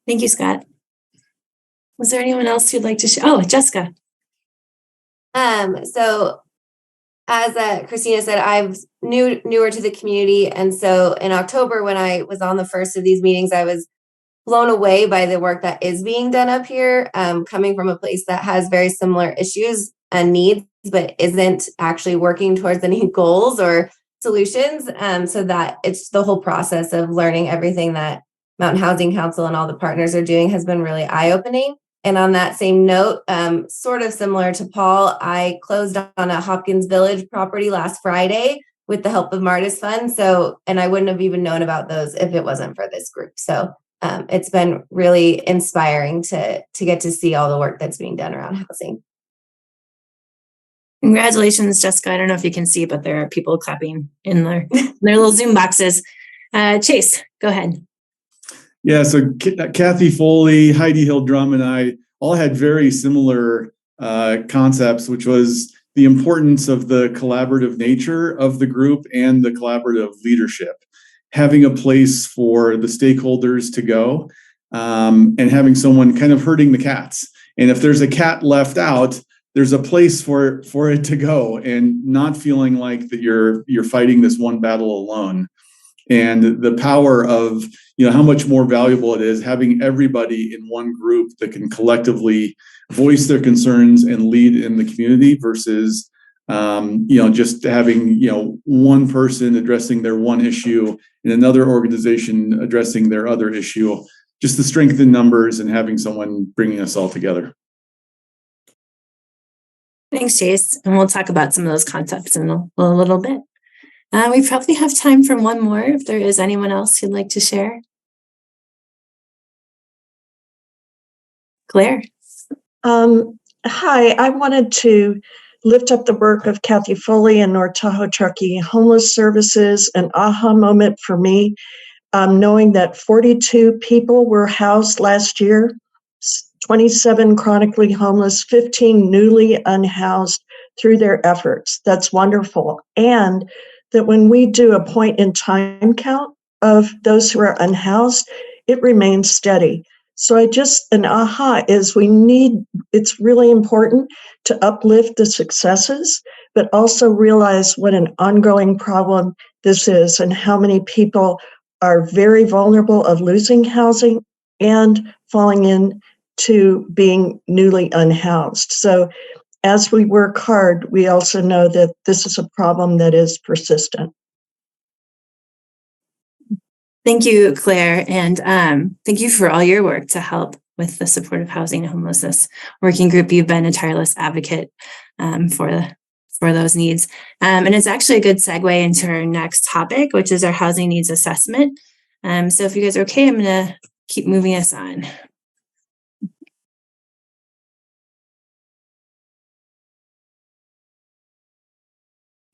Thank you, Scott. Was there anyone else who'd like to share? Oh, Jessica. So as Christina said, I'm newer to the community. And so in October, when I was on the first of these meetings, I was blown away by the work that is being done up here, coming from a place that has very similar issues and needs, but isn't actually working towards any goals or solutions. So that it's the whole process of learning everything that Mountain Housing Council and all the partners are doing has been really eye-opening. And on that same note, sort of similar to Paul, I closed on a Hopkins Village property last Friday with the help of Martis Fund. So, and I wouldn't have even known about those if it wasn't for this group. So it's been really inspiring to get to see all the work that's being done around housing. Congratulations, Jessica. I don't know if you can see, but there are people clapping in their little Zoom boxes. Chase, go ahead. Yeah, so Kathy Foley, Heidi Hill-Drum, and I all had very similar concepts, which was the importance of the collaborative nature of the group and the collaborative leadership. Having a place for the stakeholders to go and having someone kind of herding the cats. And if there's a cat left out, there's a place for it to go and not feeling like that you're fighting this one battle alone. And the power of, how much more valuable it is having everybody in one group that can collectively voice their concerns and lead in the community versus, just having, one person addressing their one issue and another organization addressing their other issue. Just the strength in numbers and having someone bringing us all together. Thanks, Chase. And we'll talk about some of those concepts in a little bit. We probably have time for one more if there is anyone else who'd like to share. Claire. Hi, I wanted to lift up the work of Kathy Foley and North Tahoe Truckee Homeless Services, an aha moment for me, knowing that 42 people were housed last year, 27 chronically homeless, 15 newly unhoused through their efforts. That's wonderful. And that when we do a point in time count of those who are unhoused, it remains steady. So an aha is it's really important to uplift the successes, but also realize what an ongoing problem this is and how many people are very vulnerable of losing housing and falling into being newly unhoused. So as we work hard, we also know that this is a problem that is persistent. Thank you, Claire, and thank you for all your work to help with the supportive housing and homelessness working group. You've been a tireless advocate for those needs. And it's actually a good segue into our next topic, which is our housing needs assessment. So if you guys are okay, I'm going to keep moving us on.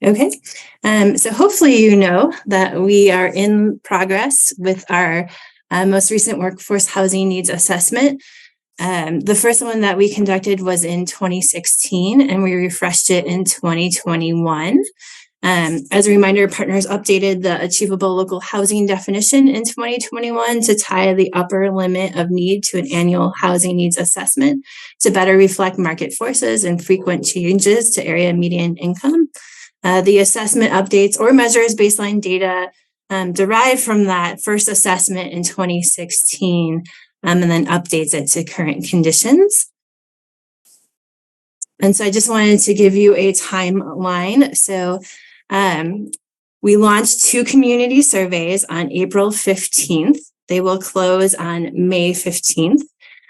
Okay, so hopefully you know that we are in progress with our most recent workforce housing needs assessment. The first one that we conducted was in 2016 and we refreshed it in 2021. As a reminder, partners updated the achievable local housing definition in 2021 to tie the upper limit of need to an annual housing needs assessment to better reflect market forces and frequent changes to area median income. The assessment updates or measures baseline data derived from that first assessment in 2016 and then updates it to current conditions. And so I just wanted to give you a timeline. So we launched 2 community surveys on April 15th. They will close on May 15th.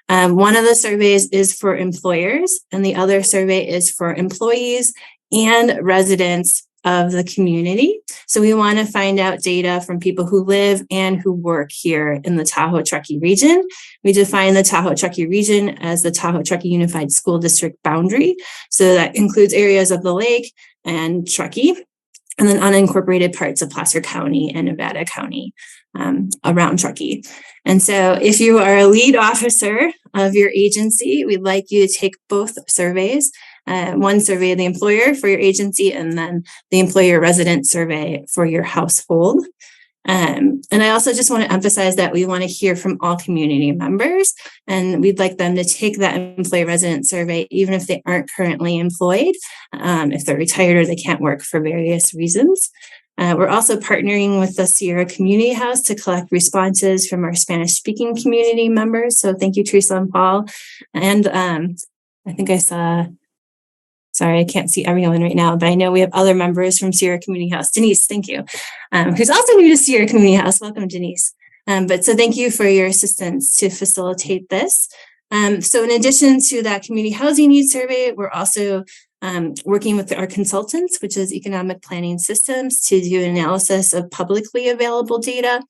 One of the surveys is for employers and the other survey is for employees and residents of the community. So we want to find out data from people who live and who work here in the Tahoe Truckee region. We define the Tahoe Truckee region as the Tahoe Truckee Unified School District boundary. So that includes areas of the lake and Truckee, and then unincorporated parts of Placer County and Nevada County around Truckee. And so if you are a lead officer of your agency, we'd like you to take both surveys. One survey of the employer for your agency and then the employer resident survey for your household. And I also just want to emphasize that we want to hear from all community members, and we'd like them to take that employee resident survey, even if they aren't currently employed, if they're retired or they can't work for various reasons. We're also partnering with the Sierra Community House to collect responses from our Spanish-speaking community members. So thank you, Teresa and Paul. And I think I saw, sorry, I can't see everyone right now, but I know we have other members from Sierra Community House. Denise, thank you, who's also new to Sierra Community House. Welcome, Denise. But so thank you for your assistance to facilitate this. So in addition to that community housing needs survey, we're also working with our consultants, which is Economic Planning Systems, to do an analysis of publicly available data.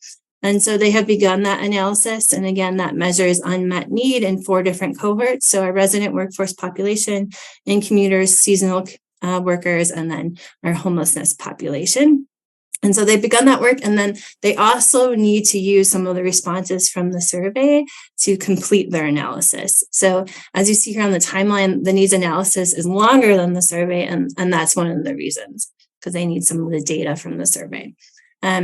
And so they have begun that analysis. And again, that measures unmet need in 4 different cohorts. So our resident workforce population, and commuters, seasonal workers, and then our homelessness population. And so they've begun that work, and then they also need to use some of the responses from the survey to complete their analysis. So as you see here on the timeline, the needs analysis is longer than the survey, and that's one of the reasons, because they need some of the data from the survey.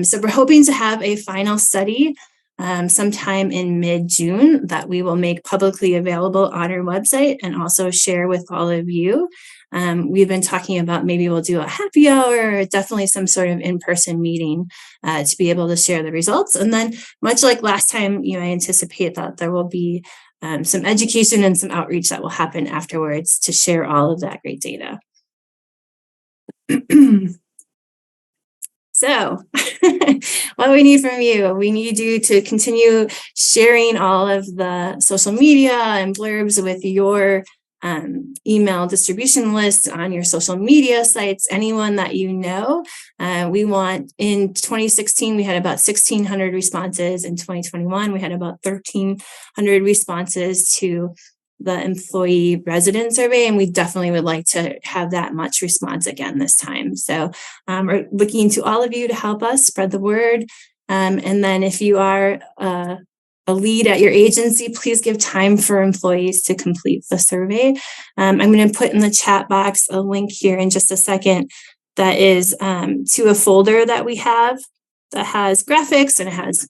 So we're hoping to have a final study sometime in mid-June that we will make publicly available on our website and also share with all of you. We've been talking about maybe we'll do a happy hour, definitely some sort of in-person meeting to be able to share the results. And then much like last time, I anticipate that there will be some education and some outreach that will happen afterwards to share all of that great data. So what do we need from you? We need you to continue sharing all of the social media and blurbs with your email distribution lists on your social media sites, anyone that you know. We want, in 2016, we had about 1,600 responses. In 2021, we had about 1,300 responses to the employee resident survey, and we definitely would like to have that much response again this time. So we're looking to all of you to help us spread the word. And then if you are a lead at your agency, please give time for employees to complete the survey. I'm going to put in the chat box a link here in just a second that is to a folder that we have that has graphics, and it has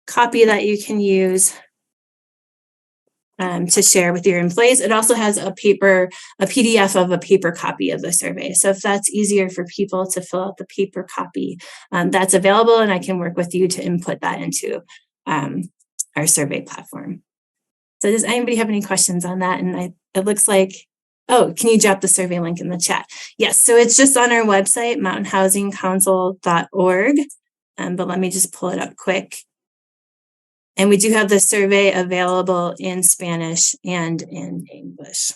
copy that you can use to share with your employees. It also has a PDF of a paper copy of the survey. So if that's easier for people to fill out the paper copy, that's available, and I can work with you to input that into our survey platform. So does anybody have any questions on that? And it looks like, oh, can you drop the survey link in the chat? Yes, so it's just on our website, mountainhousingcouncil.org. But let me just pull it up quick. And we do have the survey available in Spanish and in English.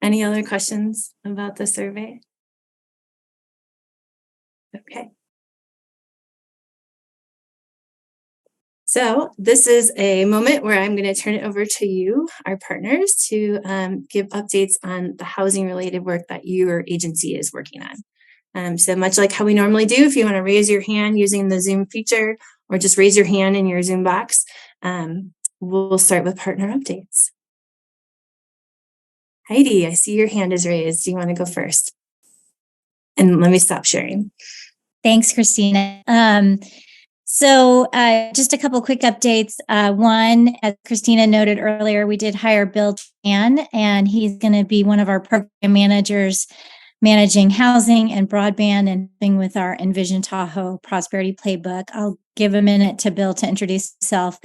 Any other questions about the survey? Okay. So this is a moment where I'm going to turn it over to you, our partners, to give updates on the housing related work that your agency is working on. So much like how we normally do, if you want to raise your hand using the Zoom feature, or just raise your hand in your Zoom box, we'll start with partner updates. Heidi, I see your hand is raised. Do you want to go first? And let me stop sharing. Thanks, Christina. So just a couple quick updates. One, as Christina noted earlier, we did hire Bill Tran, and he's going to be one of our program managers managing housing and broadband and helping with our Envision Tahoe Prosperity Playbook. I'll give a minute to Bill to introduce himself.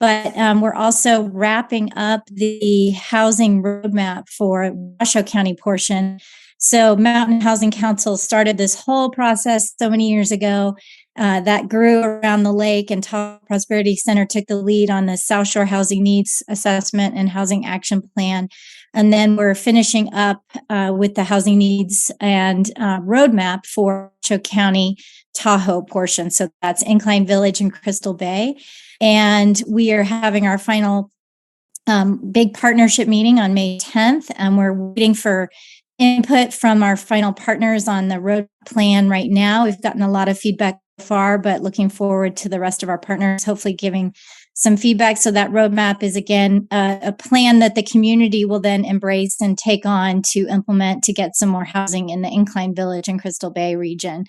But we're also wrapping up the housing roadmap for Washoe County portion. So Mountain Housing Council started this whole process so many years ago that grew around the lake, and Tahoe Prosperity Center took the lead on the South Shore Housing Needs Assessment and Housing Action Plan. And then we're finishing up with the housing needs and roadmap for Washoe County Tahoe portion. So that's Incline Village and Crystal Bay. And we are having our final big partnership meeting on May 10th. And we're waiting for input from our final partners on the road plan right now. We've gotten a lot of feedback so far, but looking forward to the rest of our partners, hopefully giving some feedback. So that roadmap is again a plan that the community will then embrace and take on to implement to get some more housing in the Incline Village and Crystal Bay region.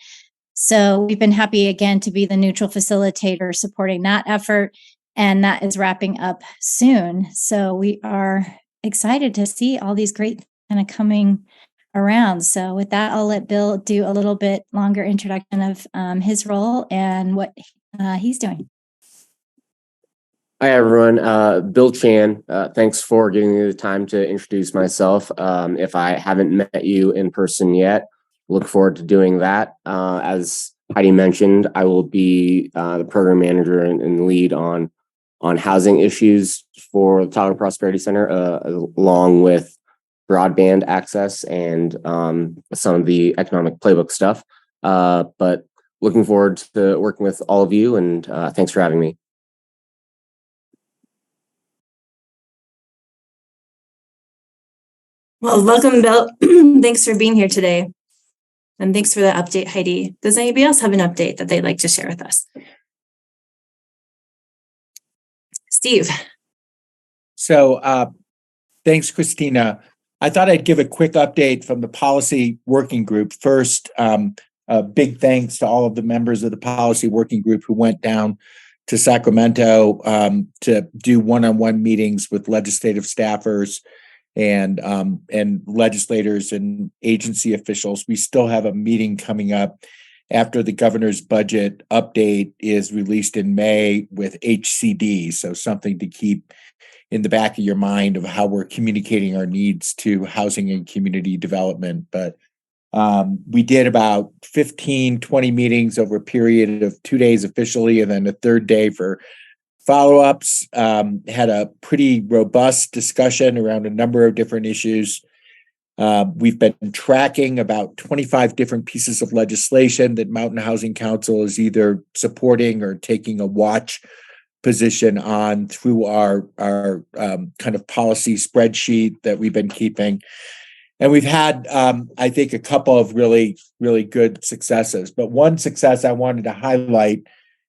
So we've been happy again to be the neutral facilitator supporting that effort, and that is wrapping up soon. So we are excited to see all these great kind of coming around. So with that, I'll let Bill do a little bit longer introduction of his role and what he's doing. Hi, everyone. Bill Chan. Thanks for giving me the time to introduce myself. If I haven't met you in person yet, look forward to doing that. As Heidi mentioned, I will be the program manager and lead on housing issues for the Tahoe Prosperity Center, along with broadband access and some of the economic playbook stuff. But looking forward to working with all of you, and thanks for having me. Well, welcome, Bill. Thanks for being here today. And thanks for the update, Heidi. Does anybody else have an update that they'd like to share with us? Steve. So thanks, Christina. I thought I'd give a quick update from the policy working group. First, a big thanks to all of the members of the policy working group who went down to Sacramento to do one-on-one meetings with legislative staffers and legislators and agency officials. We still have a meeting coming up after the governor's budget update is released in May with HCD. So something to keep in the back of your mind of how we're communicating our needs to housing and community development. But we did about 15, 20 meetings over a period of 2 days officially, and then a third day for follow-ups. Had a pretty robust discussion around a number of different issues. We've been tracking about 25 different pieces of legislation that Mountain Housing Council is either supporting or taking a watch position on through our kind of policy spreadsheet that we've been keeping. And we've had, I think, a couple of really, really good successes. But one success I wanted to highlight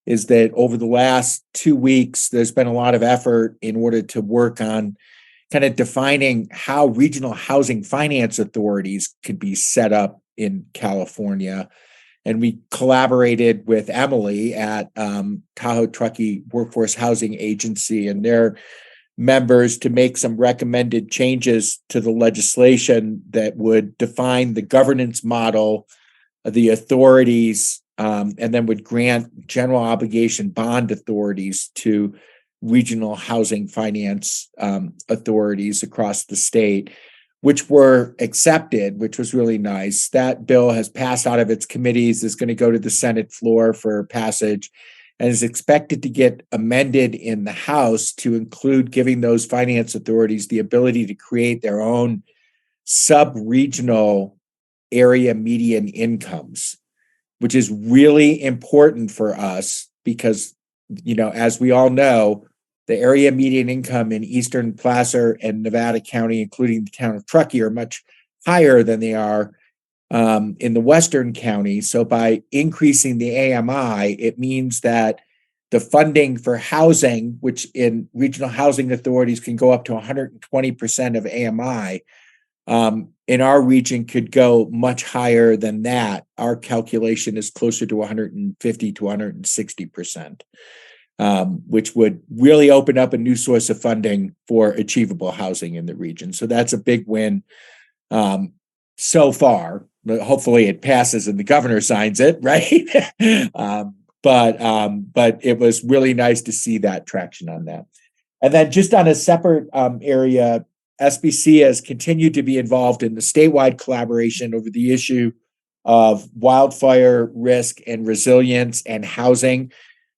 is that over the last 2 weeks, there's been a lot of effort in order to work on kind of defining how regional housing finance authorities could be set up in California. And we collaborated with Emily at Tahoe Truckee Workforce Housing Agency and their members to make some recommended changes to the legislation that would define the governance model of the authorities, and then would grant general obligation bond authorities to regional housing finance authorities across the state, which were accepted, which was really nice. That bill has passed out of its committees, is going to go to the Senate floor for passage, and is expected to get amended in the House to include giving those finance authorities the ability to create their own sub-regional area median incomes, which is really important for us because, you know, as we all know, the area median income in Eastern Placer and Nevada County, including the town of Truckee, are much higher than they are in the Western County. So by increasing the AMI, it means that the funding for housing, which in regional housing authorities can go up to 120% of AMI, in our region could go much higher than that. Our calculation is closer to 150 to 160%. Which would really open up a new source of funding for achievable housing in the region. So that's a big win so far. Hopefully it passes and the governor signs it, right? But it was really nice to see that traction on that. And then just on a separate area, SBC has continued to be involved in the statewide collaboration over the issue of wildfire risk and resilience and housing.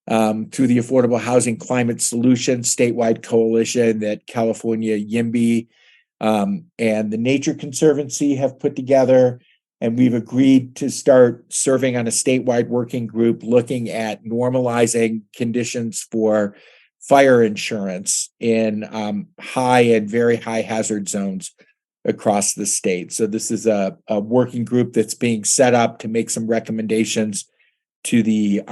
Through the Affordable Housing Climate Solutions statewide coalition that California YIMBY and the Nature Conservancy have put together. And we've agreed to start serving on a statewide working group looking at normalizing conditions for fire insurance in high and very high hazard zones across the state. So this is a working group that's being set up to make some recommendations to the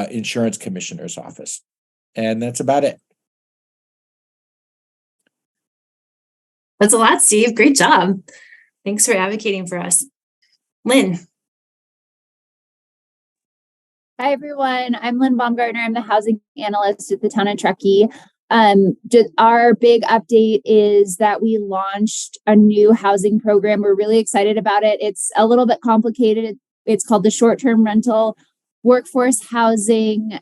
insurance commissioner's office. And that's about it. That's a lot, Steve. Great job. Thanks for advocating for us. Lynn. Hi, everyone. I'm Lynn Baumgartner. I'm the housing analyst at the town of Truckee. Our big update is that we launched a new housing program. We're really excited about it. It's a little bit complicated. It's called the Short-Term Rental Workforce Housing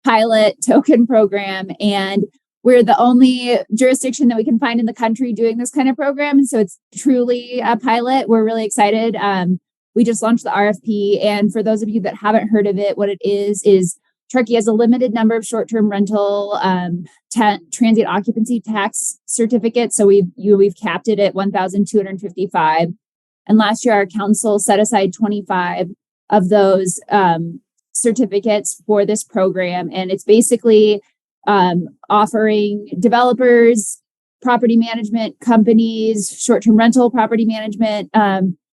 Pilot Token Program. And we're the only jurisdiction that we can find in the country doing this kind of program. And so it's truly a pilot. We're really excited. We just launched the RFP. And for those of you that haven't heard of it, what it is Truckee has a limited number of short-term rental transient occupancy tax certificates. So we've capped it at 1,255. And last year, our council set aside 25 of those certificates for this program. And it's basically offering developers, property management companies, short-term rental property management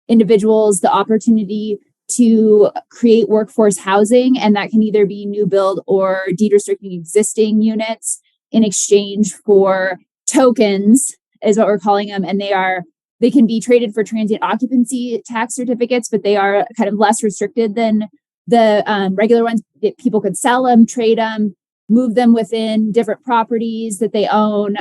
individuals the opportunity to create workforce housing. And that can either be new build or deed restricting existing units in exchange for tokens, is what we're calling them. And they can be traded for transient occupancy tax certificates, but they are kind of less restricted than the regular ones. People could sell them, trade them, move them within different properties that they own.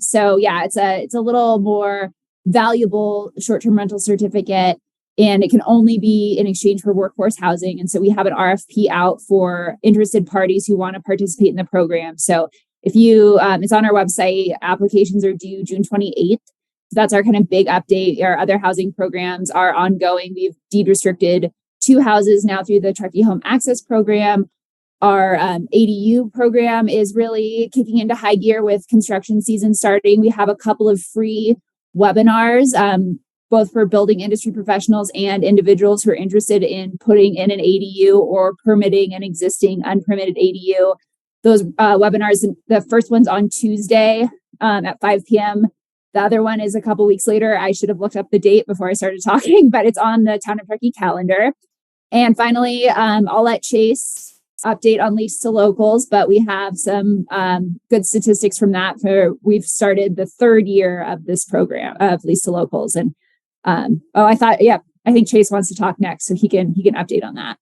It's a little more valuable short-term rental certificate, and it can only be in exchange for workforce housing. And so we have an RFP out for interested parties who want to participate in the program. So if you, it's on our website, applications are due June 28th. So that's our kind of big update. Our other housing programs are ongoing. We've deed restricted 2 houses now through the Truckee Home Access Program. Our ADU program is really kicking into high gear with construction season starting. We have a couple of free webinars, both for building industry professionals and individuals who are interested in putting in an ADU or permitting an existing unpermitted ADU. Those webinars, the first one's on Tuesday at 5 p.m. The other one is a couple weeks later. I should have looked up the date before I started talking, but it's on the Town of Truckee calendar. And finally, I'll let Chase update on lease to locals, but we have some good statistics from that. We've started the 3rd year of this program of lease to locals. And I think Chase wants to talk next, so he can update on that.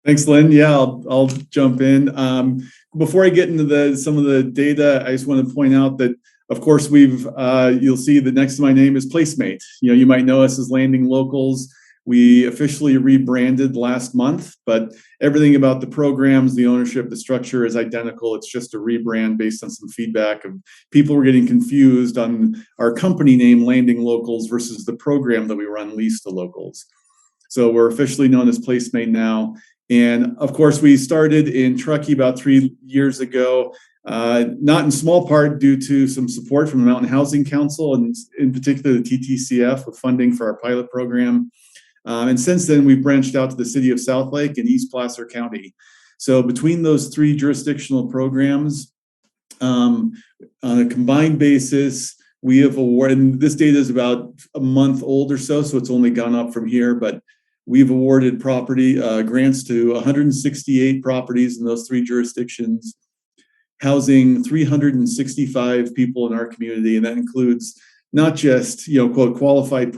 Thanks, Lynn. Yeah, I'll jump in. Before I get into some of the data, I just want to point out that, of course, you'll see that next to my name is Placemate. You might know us as Landing Locals. We officially rebranded last month, but everything about the programs, the ownership, the structure is identical. It's just a rebrand based on some feedback of people were getting confused on our company name, Landing Locals, versus the program that we run, Lease to Locals. So we're officially known as Placemate now. And of course, we started in Truckee about 3 years ago, not in small part due to some support from the Mountain Housing Council, and in particular the TTCF with funding for our pilot program. And since then, we've branched out to the city of Southlake and East Placer County. So between those 3 jurisdictional programs, on a combined basis, we have awarded, and this data is about a month old or so it's only gone up from here, but we've awarded property grants to 168 properties in those 3 jurisdictions, housing 365 people in our community, and that includes not just, quote, qualified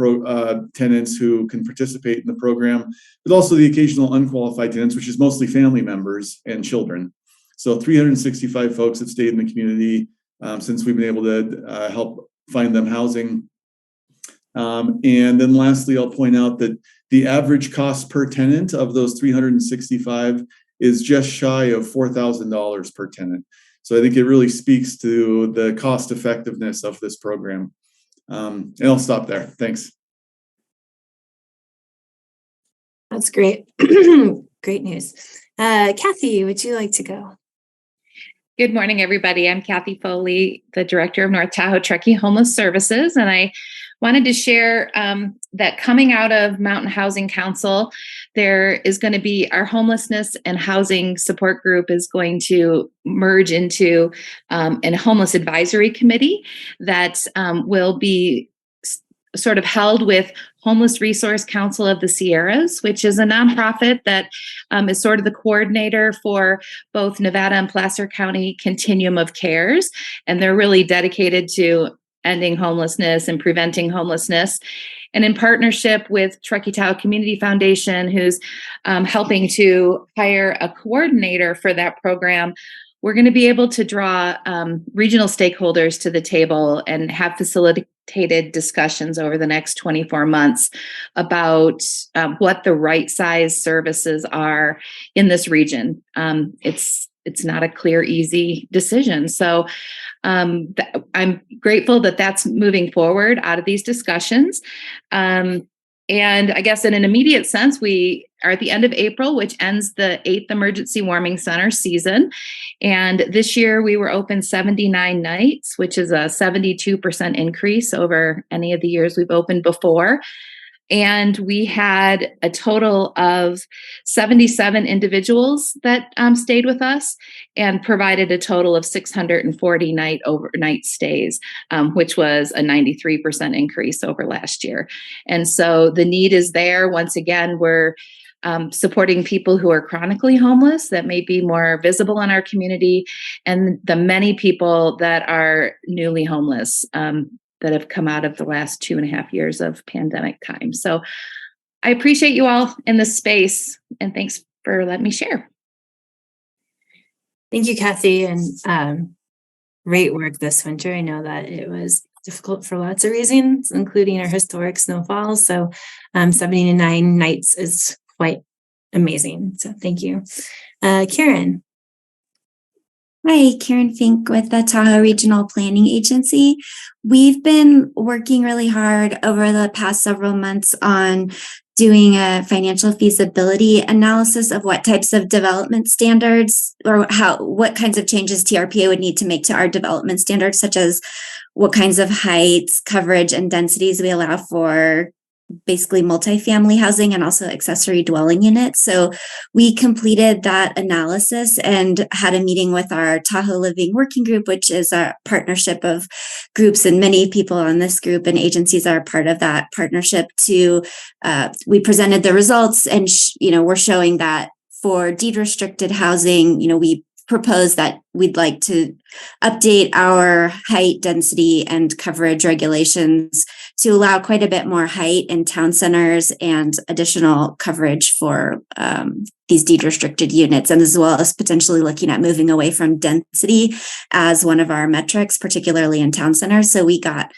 tenants who can participate in the program, but also the occasional unqualified tenants, which is mostly family members and children. So 365 folks have stayed in the community since we've been able to help find them housing. And then lastly, I'll point out that the average cost per tenant of those 365 is just shy of $4,000 per tenant. So I think it really speaks to the cost effectiveness of this program. And I'll stop there. Thanks. That's great. Great news. Kathy, would you like to go? Good morning, everybody. I'm Kathy Foley, the Director of North Tahoe Truckee Homeless Services, and I wanted to share that coming out of Mountain Housing Council, there is going to be our homelessness and housing support group is going to merge into a homeless advisory committee that will be sort of held with Homeless Resource Council of the Sierras, which is a nonprofit that is sort of the coordinator for both Nevada and Placer County Continuum of Cares. And they're really dedicated to ending homelessness and preventing homelessness. And in partnership with Truckee Tahoe Community Foundation, who's helping to hire a coordinator for that program, we're going to be able to draw regional stakeholders to the table and have facilitated discussions over the next 24 months about what the right size services are in this region. It's not a clear, easy decision. So I'm grateful that that's moving forward out of these discussions. And I guess in an immediate sense, we are at the end of April, which ends the 8th Emergency Warming Center season. And this year we were open 79 nights, which is a 72% increase over any of the years we've opened before. And we had a total of 77 individuals that stayed with us and provided a total of 640 overnight stays, which was a 93% increase over last year. And so the need is there. Once again, we're supporting people who are chronically homeless that may be more visible in our community, and the many people that are newly homeless that have come out of the last 2.5 years of pandemic time. So I appreciate you all in this space, and thanks for letting me share. Thank you, Kathy, and great work this winter. I know that it was difficult for lots of reasons, including our historic snowfalls. So 79 nights is quite amazing. So thank you. Karen. Hi, Karen Fink with the Tahoe Regional Planning Agency. We've been working really hard over the past several months on doing a financial feasibility analysis of what types of development standards or what kinds of changes TRPA would need to make to our development standards, such as what kinds of heights, coverage, and densities we allow for basically multifamily housing and also accessory dwelling units. So we completed that analysis and had a meeting with our Tahoe Living Working Group, which is a partnership of groups, and many people on this group and agencies are part of that partnership. We presented the results, and we're showing that for deed restricted housing, we propose that we'd like to update our height, density, and coverage regulations to allow quite a bit more height in town centers and additional coverage for these deed restricted units, and as well as potentially looking at moving away from density as one of our metrics, particularly in town centers. So we got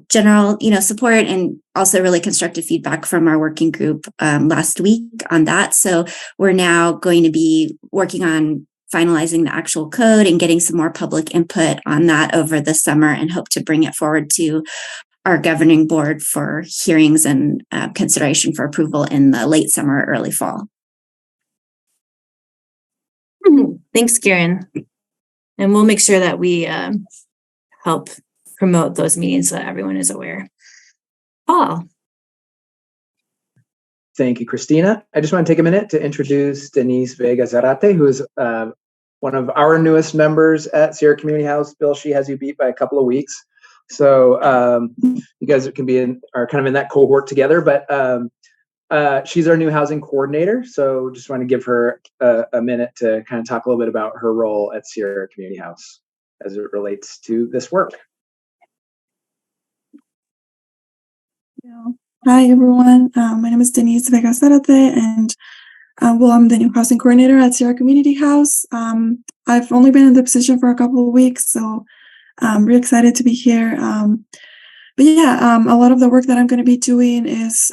general, support and also really constructive feedback from our working group last week on that. So we're now going to be working on finalizing the actual code and getting some more public input on that over the summer, and hope to bring it forward to our governing board for hearings and consideration for approval in the late summer, early fall. Thanks, Karen. And we'll make sure that we help promote those meetings so that everyone is aware. Paul. Thank you, Christina. I just want to take a minute to introduce Denise Vega Zarate, who is one of our newest members at Sierra Community House. Bill, she has you beat by a couple of weeks. So you guys are kind of in that cohort together, but she's our new housing coordinator. So just want to give her a minute to kind of talk a little bit about her role at Sierra Community House as it relates to this work. Hi, everyone. My name is Denise Vega Zarate, and I'm the new housing coordinator at Sierra Community House. I've only been in the position for a couple of weeks, so I'm really excited to be here. A lot of the work that I'm going to be doing is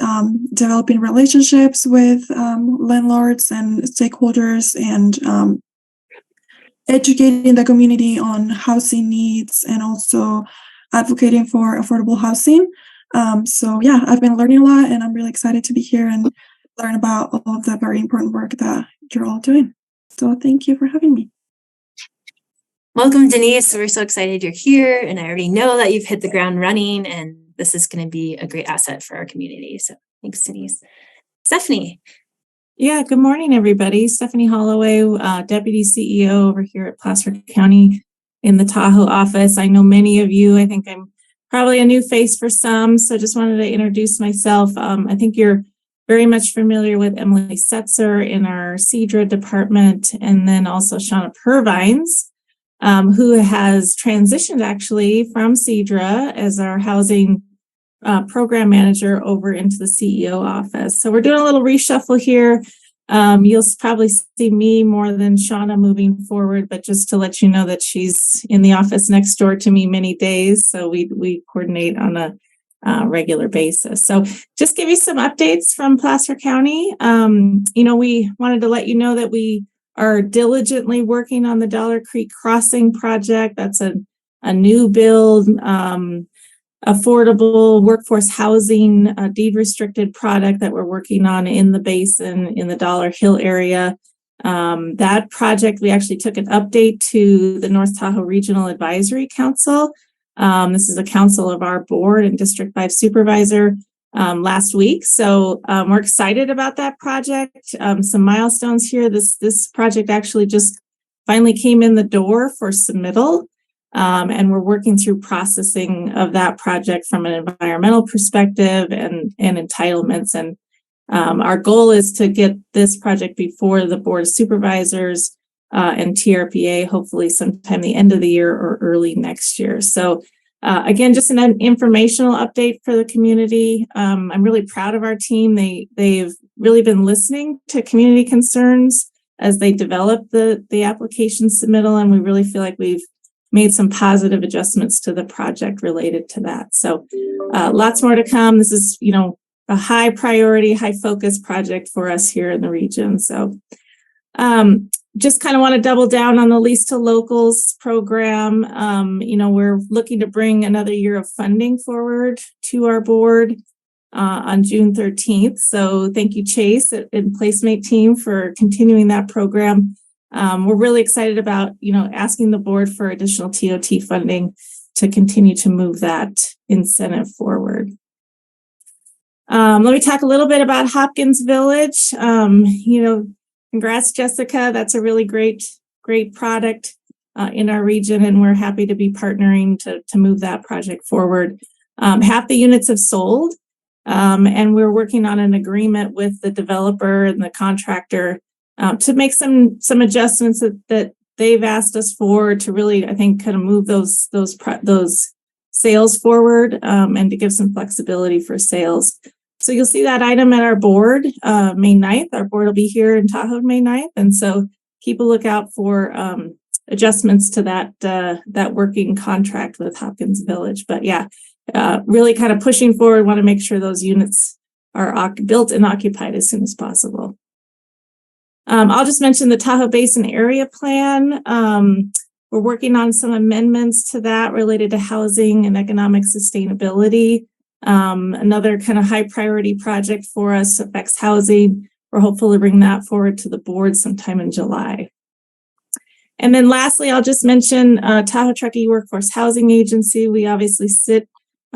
developing relationships with landlords and stakeholders, and educating the community on housing needs, and also advocating for affordable housing. I've been learning a lot, and I'm really excited to be here and learn about all of the very important work that you're all doing. So thank you for having me. Welcome, Denise. We're so excited you're here, and I already know that you've hit the ground running, and this is going to be a great asset for our community. So thanks, Denise. Stephanie. Yeah, good morning, everybody. Stephanie Holloway, Deputy CEO over here at Placer County in the Tahoe office. I know many of you, I think I'm probably a new face for some, so just wanted to introduce myself. I think you're very much familiar with Emily Setzer in our CEDRA department, and then also Shauna Purvines, who has transitioned actually from CEDRA as our housing program manager over into the CEO office. So we're doing a little reshuffle here. You'll probably see me more than Shauna moving forward, but just to let you know that she's in the office next door to me many days. So we coordinate on a regular basis. So just give you some updates from Placer County. We wanted to let you know that we are diligently working on the Dollar Creek Crossing project. That's a new build, affordable workforce housing, deed restricted product that we're working on in the basin in the Dollar Hill area. That project, we actually took an update to the North Tahoe Regional Advisory Council. This is a council of our board and District 5 supervisor last week. So we're excited about that project. Some milestones here. This project actually just finally came in the door for submittal. And we're working through processing of that project from an environmental perspective and entitlements. And our goal is to get this project before the Board of Supervisors and TRPA, hopefully sometime the end of the year or early next year. So again, just an informational update for the community. I'm really proud of our team. They've really been listening to community concerns as they develop the application submittal, and we really feel like we've made some positive adjustments to the project related to that. So lots more to come. This is, a high priority, high focus project for us here in the region. So just kind of want to double down on the Lease to Locals program. We're looking to bring another year of funding forward to our board on June 13th. So thank you, Chase and Placemate team for continuing that program. We're really excited about, asking the board for additional TOT funding to continue to move that incentive forward. Let me talk a little bit about Hopkins Village. Congrats, Jessica. That's a really great product in our region, and we're happy to be partnering to move that project forward. Half the units have sold, and we're working on an agreement with the developer and the contractor to make some adjustments that they've asked us for to really, I think, kind of move those sales forward and to give some flexibility for sales. So you'll see that item at our board May 9th. Our board will be here in Tahoe May 9th, and so keep a lookout for adjustments to that working contract with Hopkins Village. But yeah, really kind of pushing forward. Want to make sure those units are built and occupied as soon as possible. I'll just mention the Tahoe Basin Area Plan. We're working on some amendments to that related to housing and economic sustainability. Another kind of high priority project for us affects housing. We're hopeful to bring that forward to the board sometime in July. And then lastly, I'll just mention Tahoe Truckee Workforce Housing Agency. We obviously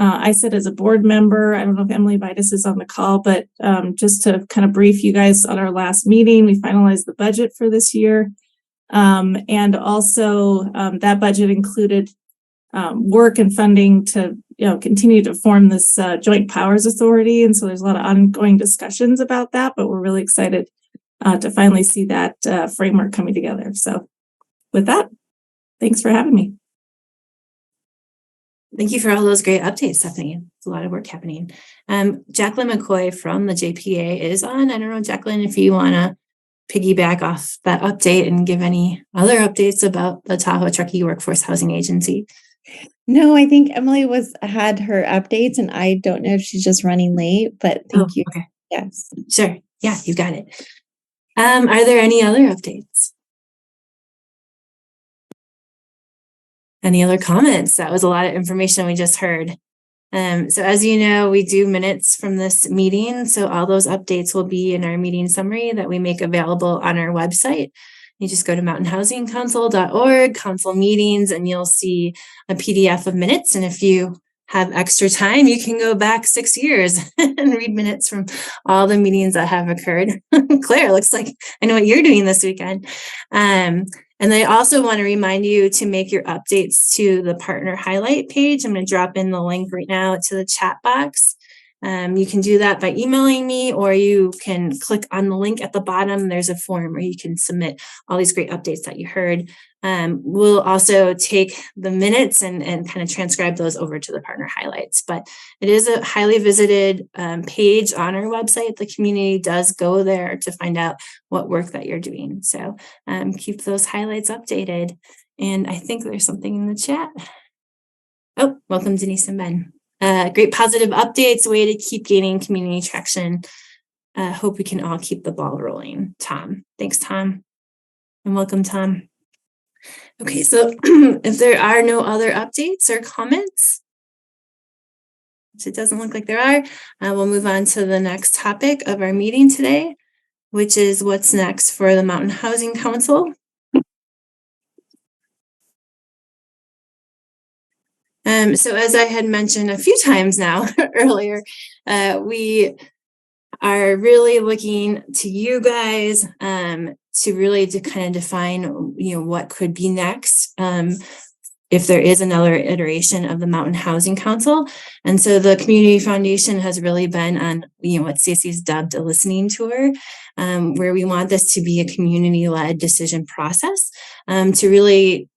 I sit as a board member. I don't know if Emily Vitus is on the call, but just to kind of brief you guys on our last meeting, we finalized the budget for this year. And also that budget included work and funding to continue to form this Joint Powers Authority. And so there's a lot of ongoing discussions about that, but we're really excited to finally see that framework coming together. So with that, thanks for having me. Thank you for all those great updates, Stephanie. It's a lot of work happening. Jacqueline McCoy from the JPA is on. I don't know, Jacqueline, if you want to piggyback off that update and give any other updates about the Tahoe Truckee Workforce Housing Agency. No, I think Emily had her updates, and I don't know if she's just running late, but thank you. Okay. Yes. Sure. Yeah, you got it. Are there any other updates? Any other comments? That was a lot of information we just heard. So as you know, we do minutes from this meeting. So all those updates will be in our meeting summary that we make available on our website. You just go to mountainhousingcouncil.org, council meetings, and you'll see a PDF of minutes. And if you have extra time, you can go back 6 years and read minutes from all the meetings that have occurred. Claire, looks like I know what you're doing this weekend. And I also want to remind you to make your updates to the partner highlight page. I'm going to drop in the link right now to the chat box. You can do that by emailing me, or you can click on the link at the bottom. There's a form where you can submit all these great updates that you heard. We'll also take the minutes and kind of transcribe those over to the partner highlights. But it is a highly visited page on our website. The community does go there to find out what work that you're doing. So keep those highlights updated. And I think there's something in the chat. Oh, welcome, Denise and Ben. Great positive updates, way to keep gaining community traction. Hope we can all keep the ball rolling. Tom, thanks, Tom. And welcome, Tom. Okay, so if there are no other updates or comments, which it doesn't look like there are, we'll move on to the next topic of our meeting today, which is what's next for the Mountain Housing Council. So as I had mentioned a few times now earlier, we are really looking to you guys to kind of define, what could be next if there is another iteration of the Mountain Housing Council. And so the Community Foundation has really been on, what Stacey's dubbed a listening tour, where we want this to be a community-led decision process to really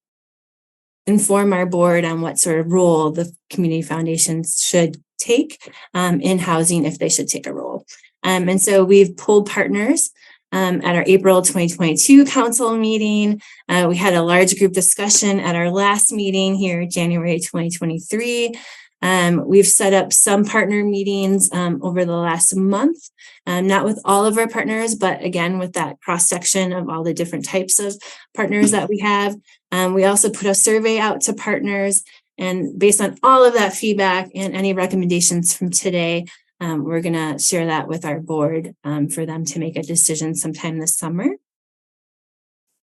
inform our board on what sort of role the community foundations should take in housing, if they should take a role. And so we've pulled partners at our April 2022 council meeting. We had a large group discussion at our last meeting here, January 2023. We've set up some partner meetings over the last month, not with all of our partners, but again, with that cross section of all the different types of partners that we have. We also put a survey out to partners, and based on all of that feedback and any recommendations from today, we're going to share that with our board for them to make a decision sometime this summer.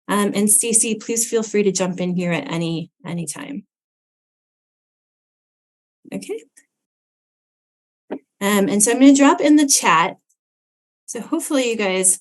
And Stacey, please feel free to jump in here at any time. Okay. And so I'm going to drop in the chat. So hopefully you guys,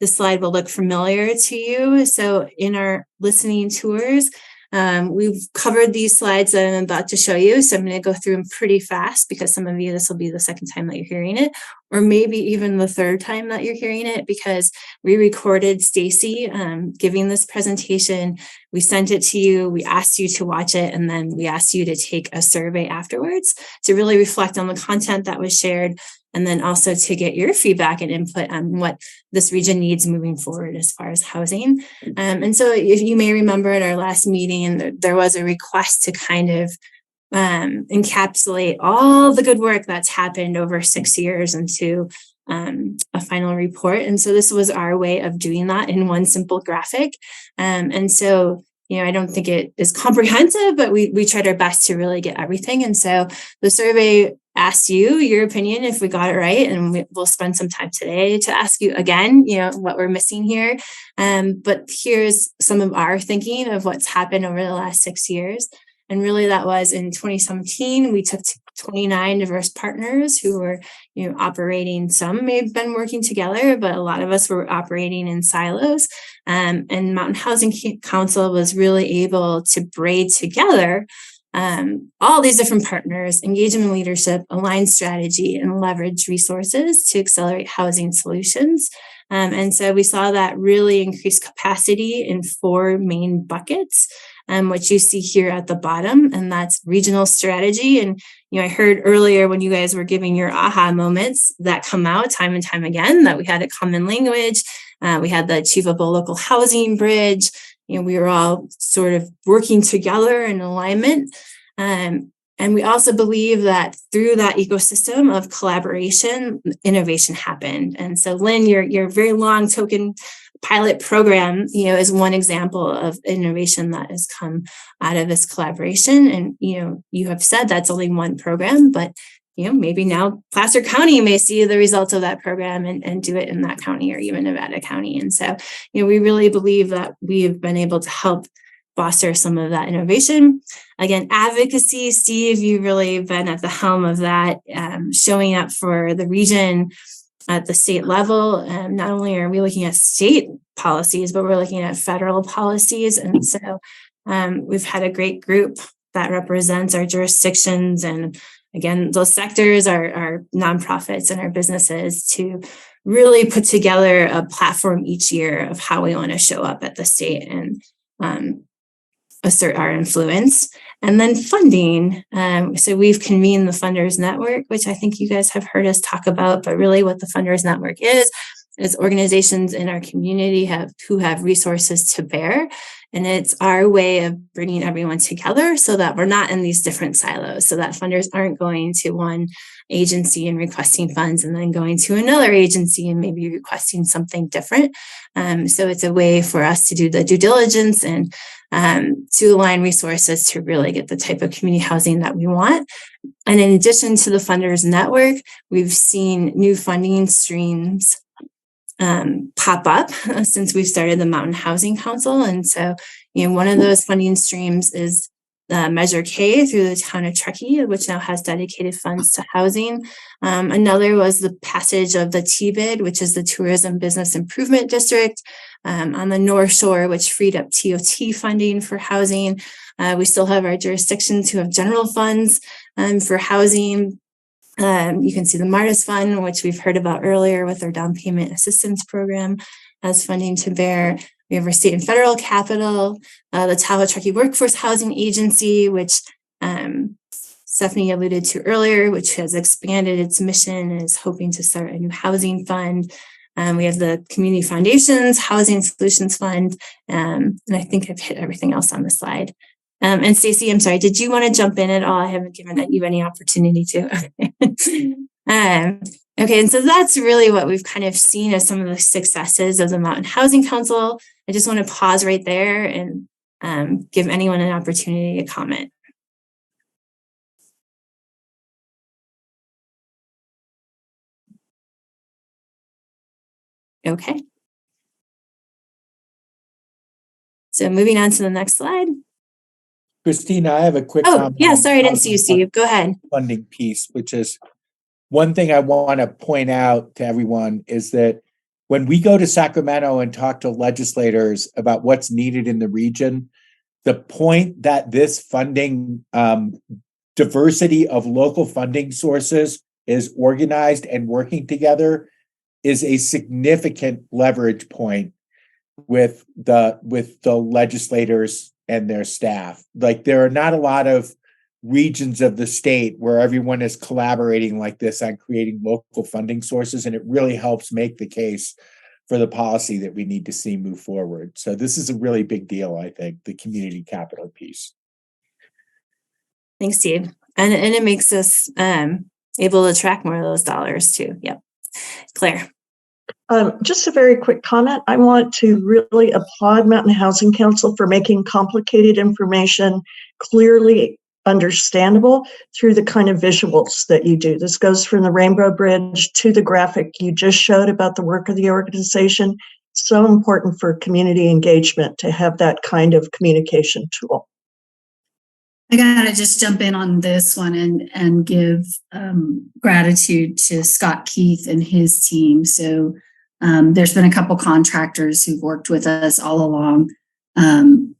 this slide will look familiar to you. So in our listening tours, we've covered these slides that I'm about to show you. So I'm going to go through them pretty fast because some of you, this will be the second time that you're hearing it, or maybe even the third time that you're hearing it, because we recorded Stacey giving this presentation. We sent it to you. We asked you to watch it. And then we asked you to take a survey afterwards to really reflect on the content that was shared, and then also to get your feedback and input on what this region needs moving forward as far as housing. And so if you may remember at our last meeting, there was a request to kind of encapsulate all the good work that's happened over 6 years into a final report. And so this was our way of doing that in one simple graphic. And so, I don't think it is comprehensive, but we tried our best to really get everything. And so the survey asked you your opinion if we got it right, and we'll spend some time today to ask you again, what we're missing here. But here's some of our thinking of what's happened over the last 6 years. And really that was in 2017, we took 29 diverse partners who were, operating. Some may have been working together, but a lot of us were operating in silos. And Mountain Housing Council was really able to braid together all these different partners, engage in leadership, align strategy, and leverage resources to accelerate housing solutions. And so we saw that really increase capacity in 4 main buckets, which you see here at the bottom, and that's regional strategy. And, I heard earlier when you guys were giving your aha moments that come out time and time again, that we had a common language. We had the Achievable Local Housing Bridge. We were all sort of working together in alignment. And we also believe that through that ecosystem of collaboration, innovation happened. And so Lynn, your very long token pilot program, is one example of innovation that has come out of this collaboration. And, you have said that's only one program, but, maybe now Placer County may see the results of that program and do it in that county or even Nevada County. And so, we really believe that we've been able to help foster some of that innovation. Again, advocacy, Steve, you've really been at the helm of that, showing up for the region at the state level. Not only are we looking at state policies, but we're looking at federal policies. And so we've had a great group that represents our jurisdictions. And again, those sectors are nonprofits and our businesses to really put together a platform each year of how we want to show up at the state and assert our influence. And then funding. So we've convened the Funders Network, which I think you guys have heard us talk about, but really what the Funders Network is organizations in our community who have resources to bear. And it's our way of bringing everyone together so that we're not in these different silos, so that funders aren't going to one agency and requesting funds and then going to another agency and maybe requesting something different. So it's a way for us to do the due diligence and to align resources to really get the type of community housing that we want. And in addition to the Funders Network, we've seen new funding streams pop up since we've started the Mountain Housing Council. And so, one of those funding streams is Measure K through the town of Truckee, which now has dedicated funds to housing. Another was the passage of the TBID, which is the Tourism Business Improvement District on the North Shore, which freed up TOT funding for housing. We still have our jurisdictions who have general funds for housing. You can see the Martis Fund, which we've heard about earlier with our down payment assistance program as funding to bear. We have our state and federal capital, the Tahoe Truckee Workforce Housing Agency, which Stephanie alluded to earlier, which has expanded its mission and is hoping to start a new housing fund. We have the Community Foundations Housing Solutions Fund, and I think I've hit everything else on the slide. And Stacey, I'm sorry, did you want to jump in at all? I haven't given you any opportunity to. Okay, and so that's really what we've kind of seen as some of the successes of the Mountain Housing Council. I just want to pause right there and give anyone an opportunity to comment. Okay. So moving on to the next slide. Christina, I have a quick comment. comment. Yeah, sorry, I didn't see you, Steve. Go ahead. Funding piece, which is one thing I want to point out to everyone is that when we go to Sacramento and talk to legislators about what's needed in the region, the point that this funding diversity of local funding sources is organized and working together is a significant leverage point with the legislators and their staff. Like, there are not a lot of regions of the state where everyone is collaborating like this on creating local funding sources, and it really helps make the case for the policy that we need to see move forward. So this is a really big deal, I think, the community capital piece. Thanks, Steve. And it makes us able to track more of those dollars too. Yep. Claire. Just a very quick comment. I want to really applaud Mountain Housing Council for making complicated information clearly understandable through the kind of visuals that you do. This goes from the Rainbow Bridge to the graphic you just showed about the work of the organization. So important for community engagement to have that kind of communication tool. I gotta just jump in on this one and give gratitude to Scott Keith and his team. So there's been a couple contractors who've worked with us all along.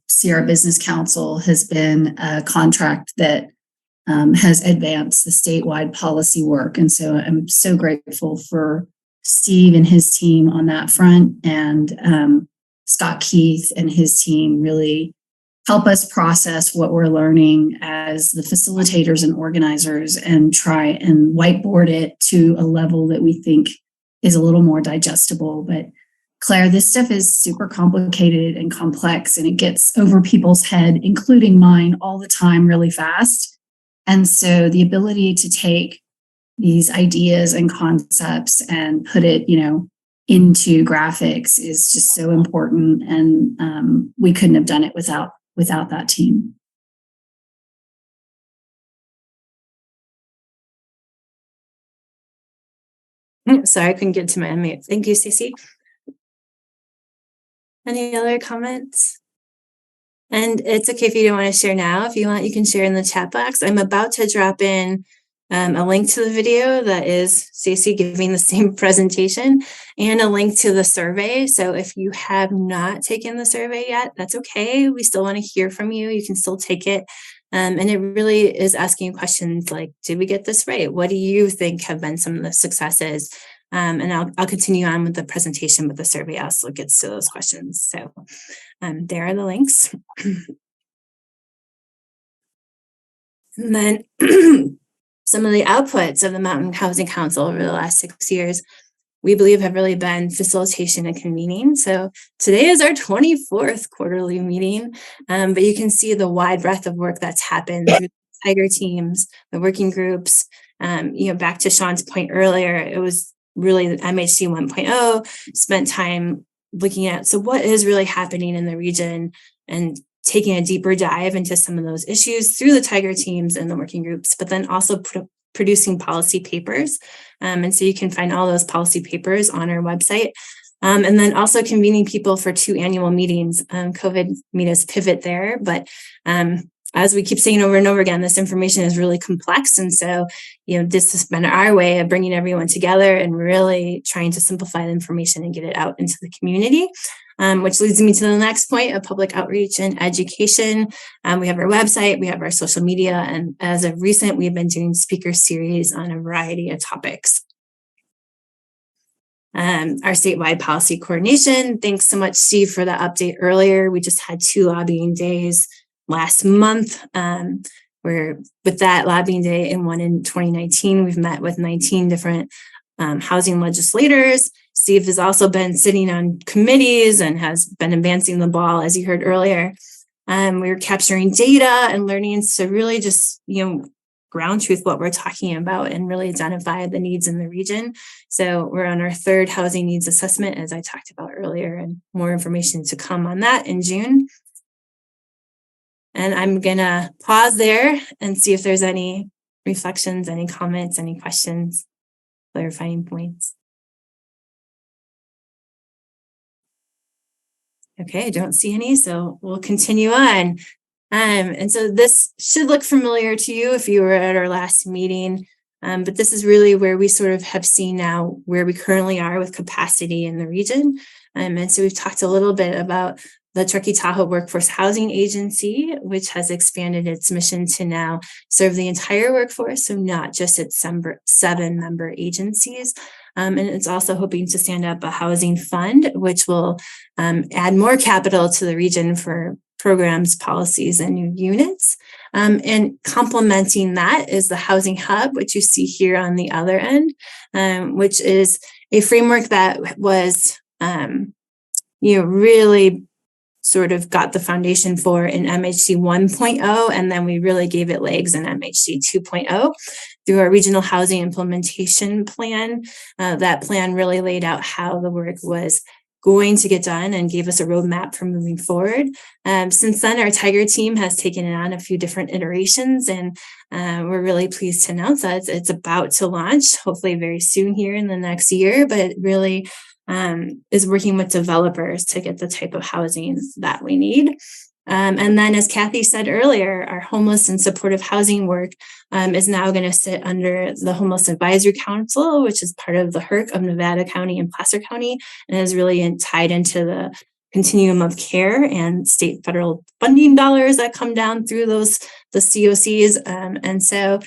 Sierra Business Council has been a contract that has advanced the statewide policy work. And so I'm so grateful for Steve and his team on that front. And Scott Keith and his team really help us process what we're learning as the facilitators and organizers and try and whiteboard it to a level that we think is a little more digestible. But Claire, this stuff is super complicated and complex, and it gets over people's head, including mine, all the time really fast. And so the ability to take these ideas and concepts and put it, into graphics is just so important. And we couldn't have done it without that team. Sorry, I couldn't get to my unmute. Thank you, Stacey. Any other comments? And it's okay if you don't want to share now. If you want, you can share in the chat box. I'm about to drop in a link to the video that is Stacey giving the same presentation, and a link to the survey. So if you have not taken the survey yet, that's okay. We still want to hear from you. You can still take it. And it really is asking questions like, did we get this right? What do you think have been some of the successes? And I'll continue on with the presentation, but the survey also gets to those questions. So there are the links. And then some of the outputs of the Mountain Housing Council over the last 6 years, we believe have really been facilitation and convening. So today is our 24th quarterly meeting, but you can see the wide breadth of work that's happened through the Tiger teams, the working groups. Back to Sean's point earlier, it was really the MHC 1.0, spent time looking at, so what is really happening in the region and taking a deeper dive into some of those issues through the Tiger teams and the working groups, but then also producing policy papers. And so you can find all those policy papers on our website. And then also convening people for 2 annual meetings. COVID made us pivot there, but as we keep saying over and over again, this information is really complex. And so, this has been our way of bringing everyone together and really trying to simplify the information and get it out into the community. Which leads me to the next point of public outreach and education. We have our website, we have our social media, and as of recent, we've been doing speaker series on a variety of topics. Our statewide policy coordination. Thanks so much, Steve, for the update earlier. We just had 2 lobbying days last month. We're with that lobbying day and one in 2019, we've met with 19 different housing legislators. Steve has also been sitting on committees and has been advancing the ball, as you heard earlier. We're capturing data and learnings to really just, ground truth what we're talking about and really identify the needs in the region. So we're on our 3rd housing needs assessment, as I talked about earlier, and more information to come on that in June. And I'm gonna pause there and see if there's any reflections, any comments, any questions, clarifying points. Okay, I don't see any, so we'll continue on. And so this should look familiar to you if you were at our last meeting, but this is really where we sort of have seen now where we currently are with capacity in the region. And so we've talked a little bit about the Truckee Tahoe Workforce Housing Agency, which has expanded its mission to now serve the entire workforce, so not just its 7 member agencies. And it's also hoping to stand up a housing fund, which will add more capital to the region for programs, policies, and new units. And complementing that is the Housing Hub, which you see here on the other end, which is a framework that was, really sort of got the foundation for in MHC 1.0, and then we really gave it legs in MHC 2.0 through our regional housing implementation plan. That plan really laid out how the work was going to get done and gave us a roadmap for moving forward. Since then, our Tiger team has taken it on a few different iterations, and we're really pleased to announce that it's about to launch, hopefully very soon here in the next year, but it really is working with developers to get the type of housing that we need. And then, as Kathy said earlier, our homeless and supportive housing work is now going to sit under the Homeless Advisory Council, which is part of the HERC of Nevada County and Placer County, and is really tied into the continuum of care and state federal funding dollars that come down through the COCs. And so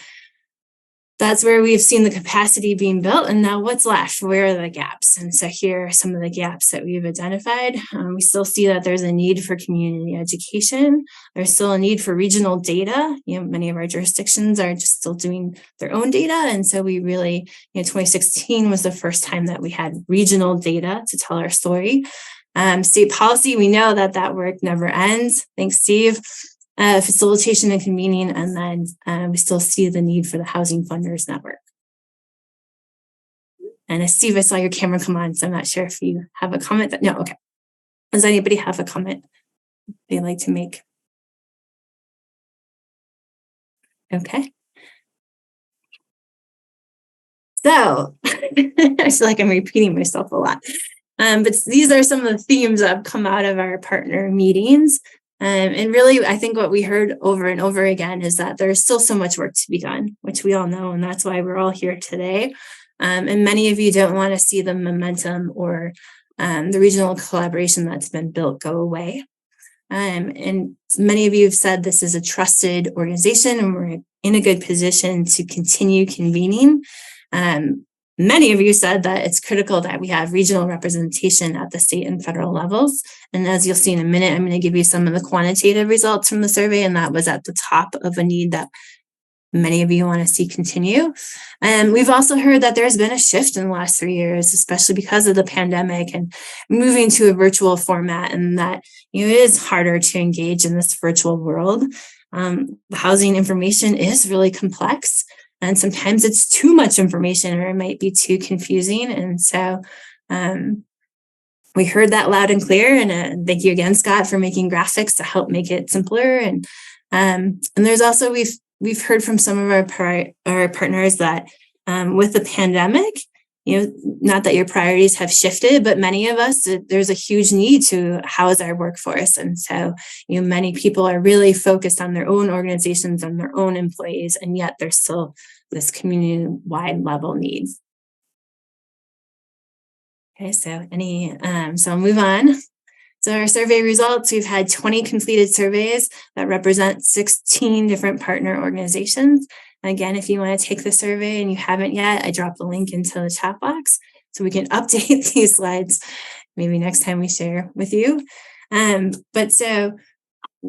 that's where we've seen the capacity being built. And now what's left? Where are the gaps? And so here are some of the gaps that we've identified. We still see that there's a need for community education. There's still a need for regional data. Many of our jurisdictions are just still doing their own data. And so we really, 2016 was the first time that we had regional data to tell our story. State policy, we know that work never ends. Thanks, Steve. Facilitation and convening, and then we still see the need for the Housing Funders Network. And Steve, I saw your camera come on, so I'm not sure if you have a comment. No, okay. Does anybody have a comment they'd like to make? Okay. So, I feel like I'm repeating myself a lot. But these are some of the themes that have come out of our partner meetings. And really, I think what we heard over and over again is that there's still so much work to be done, which we all know, and that's why we're all here today. And many of you don't want to see the momentum or the regional collaboration that's been built go away. And many of you have said this is a trusted organization and we're in a good position to continue convening. Many of you said that it's critical that we have regional representation at the state and federal levels. And as you'll see in a minute, I'm going to give you some of the quantitative results from the survey, and that was at the top of a need that many of you want to see continue. And we've also heard that there's been a shift in the last 3 years, especially because of the pandemic and moving to a virtual format, and that it is harder to engage in this virtual world. The housing information is really complex, and sometimes it's too much information or it might be too confusing. And so we heard that loud and clear. And thank you again, Scott, for making graphics to help make it simpler. And there's also, we've heard from some of our partners that with the pandemic, not that your priorities have shifted, but many of us, there's a huge need to house our workforce. And so, many people are really focused on their own organizations and their own employees, and yet there's still this community-wide level needs. Okay, so so I'll move on. So our survey results, we've had 20 completed surveys that represent 16 different partner organizations. Again, if you want to take the survey and you haven't yet, I dropped the link into the chat box so we can update these slides maybe next time we share with you. But so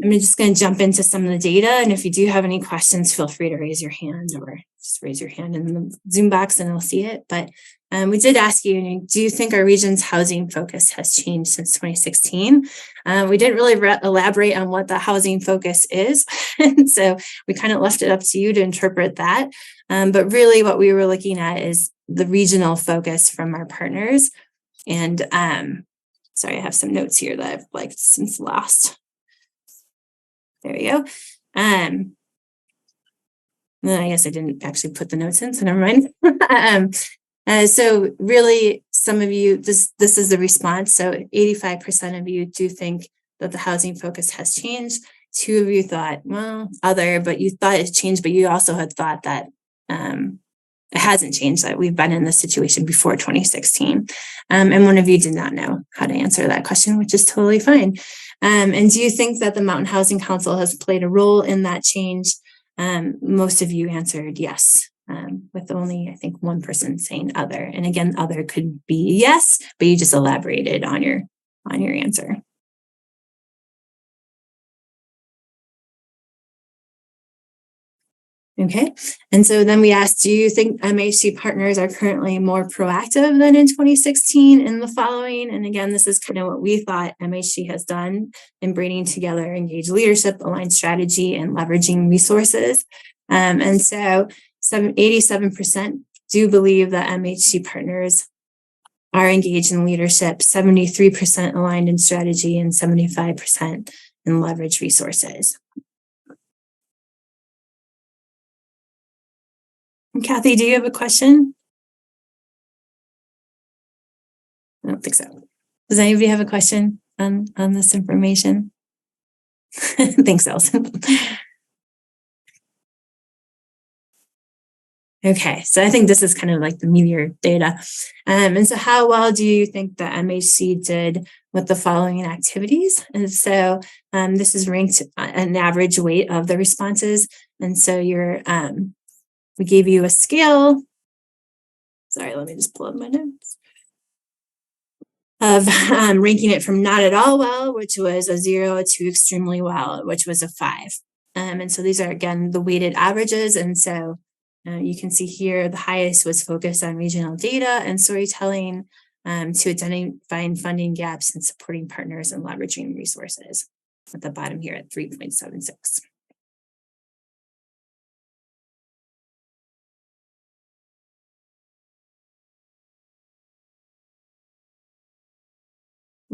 I'm just going to jump into some of the data. And if you do have any questions, feel free to raise your hand or just raise your hand in the Zoom box and I'll see it. But we did ask you, do you think our region's housing focus has changed since 2016? We didn't really elaborate on what the housing focus is. And so we kind of left it up to you to interpret that. But really what we were looking at is the regional focus from our partners. And sorry, I have some notes here that I've since lost. There we go. Then I guess I didn't actually put the notes in, so never mind. So really, some of you, this is the response. So 85% of you do think that the housing focus has changed. 2 of you thought, well, other, but you thought it changed, but you also had thought that it hasn't changed, that we've been in this situation before 2016. And 1 of you did not know how to answer that question, which is totally fine. And do you think that the Mountain Housing Council has played a role in that change? Most of you answered yes, with only, I think, 1 person saying other. And again, other could be yes, but you just elaborated on your answer. Okay, and so then we asked, do you think MHC partners are currently more proactive than in 2016 in the following? And again, this is kind of what we thought MHC has done in bringing together engaged leadership, aligned strategy, and leveraging resources. And so 87% do believe that MHC partners are engaged in leadership, 73% aligned in strategy, and 75% in leverage resources. Kathy, do you have a question? I don't think so. Does anybody have a question on this information? Thanks, Elson. Okay, so I think this is kind of like the meteor data. And so how well do you think the MHC did with the following activities? And so this is ranked an average weight of the responses. And so you're we gave you a scale. Sorry, let me just pull up my notes. Of ranking it from not at all well, which was a 0, to extremely well, which was a 5. And so these are, again, the weighted averages. And so you can see here the highest was focused on regional data and storytelling to identifying funding gaps and supporting partners and leveraging resources. At the bottom here at 3.76.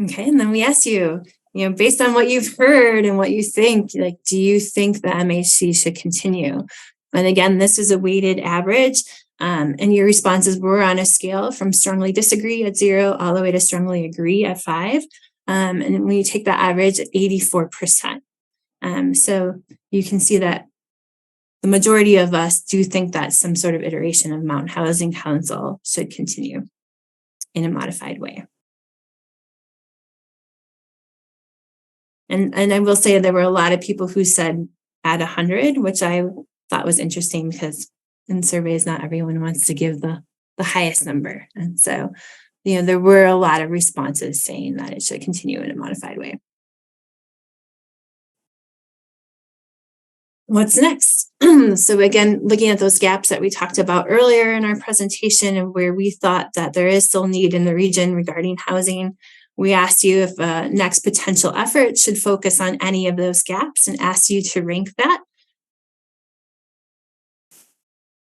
Okay, and then we asked you, based on what you've heard and what you think, do you think the MHC should continue? And again, this is a weighted average, and your responses were on a scale from strongly disagree at 0 all the way to strongly agree at 5. And when you take that average, 84%. So you can see that the majority of us do think that some sort of iteration of Mountain Housing Council should continue in a modified way. And I will say there were a lot of people who said at 100, which I thought was interesting because in surveys, not everyone wants to give the highest number. And so, there were a lot of responses saying that it should continue in a modified way. What's next? So again, looking at those gaps that we talked about earlier in our presentation and where we thought that there is still need in the region regarding housing, we asked you if next potential effort should focus on any of those gaps and asked you to rank that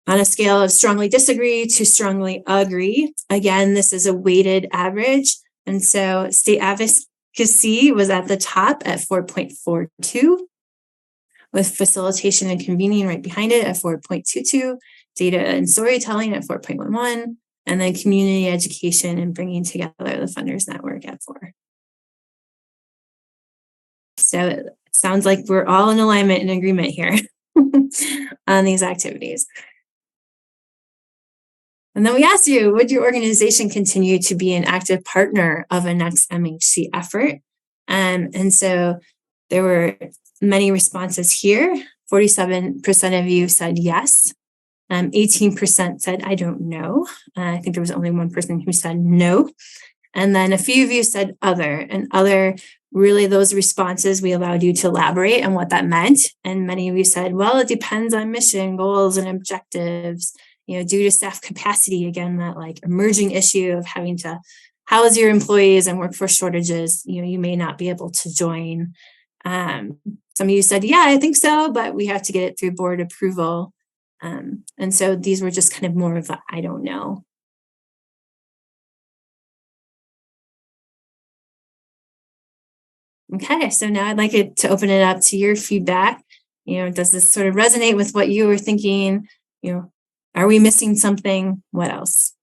on a scale of strongly disagree to strongly agree. Again, this is a weighted average. And so state advocacy was at the top at 4.42, with facilitation and convening right behind it at 4.22, data and storytelling at 4.11, and then community education and bringing together the funders network at 4. So it sounds like we're all in alignment and agreement here on these activities. And then we asked you, would your organization continue to be an active partner of a next MHC effort? And so there were many responses here. 47% of you said yes. 18% said, I don't know. I think there was only one person who said no. And then a few of you said other. And other, really those responses, we allowed you to elaborate on what that meant. And many of you said, well, it depends on mission, goals, and objectives. Due to staff capacity, again, that like emerging issue of having to house your employees and workforce shortages, you may not be able to join. Some of you said, yeah, I think so, but we have to get it through board approval. And so these were just kind of more of a, I don't know. Okay, so now I'd like it to open it up to your feedback. Does this sort of resonate with what you were thinking? Are we missing something? What else?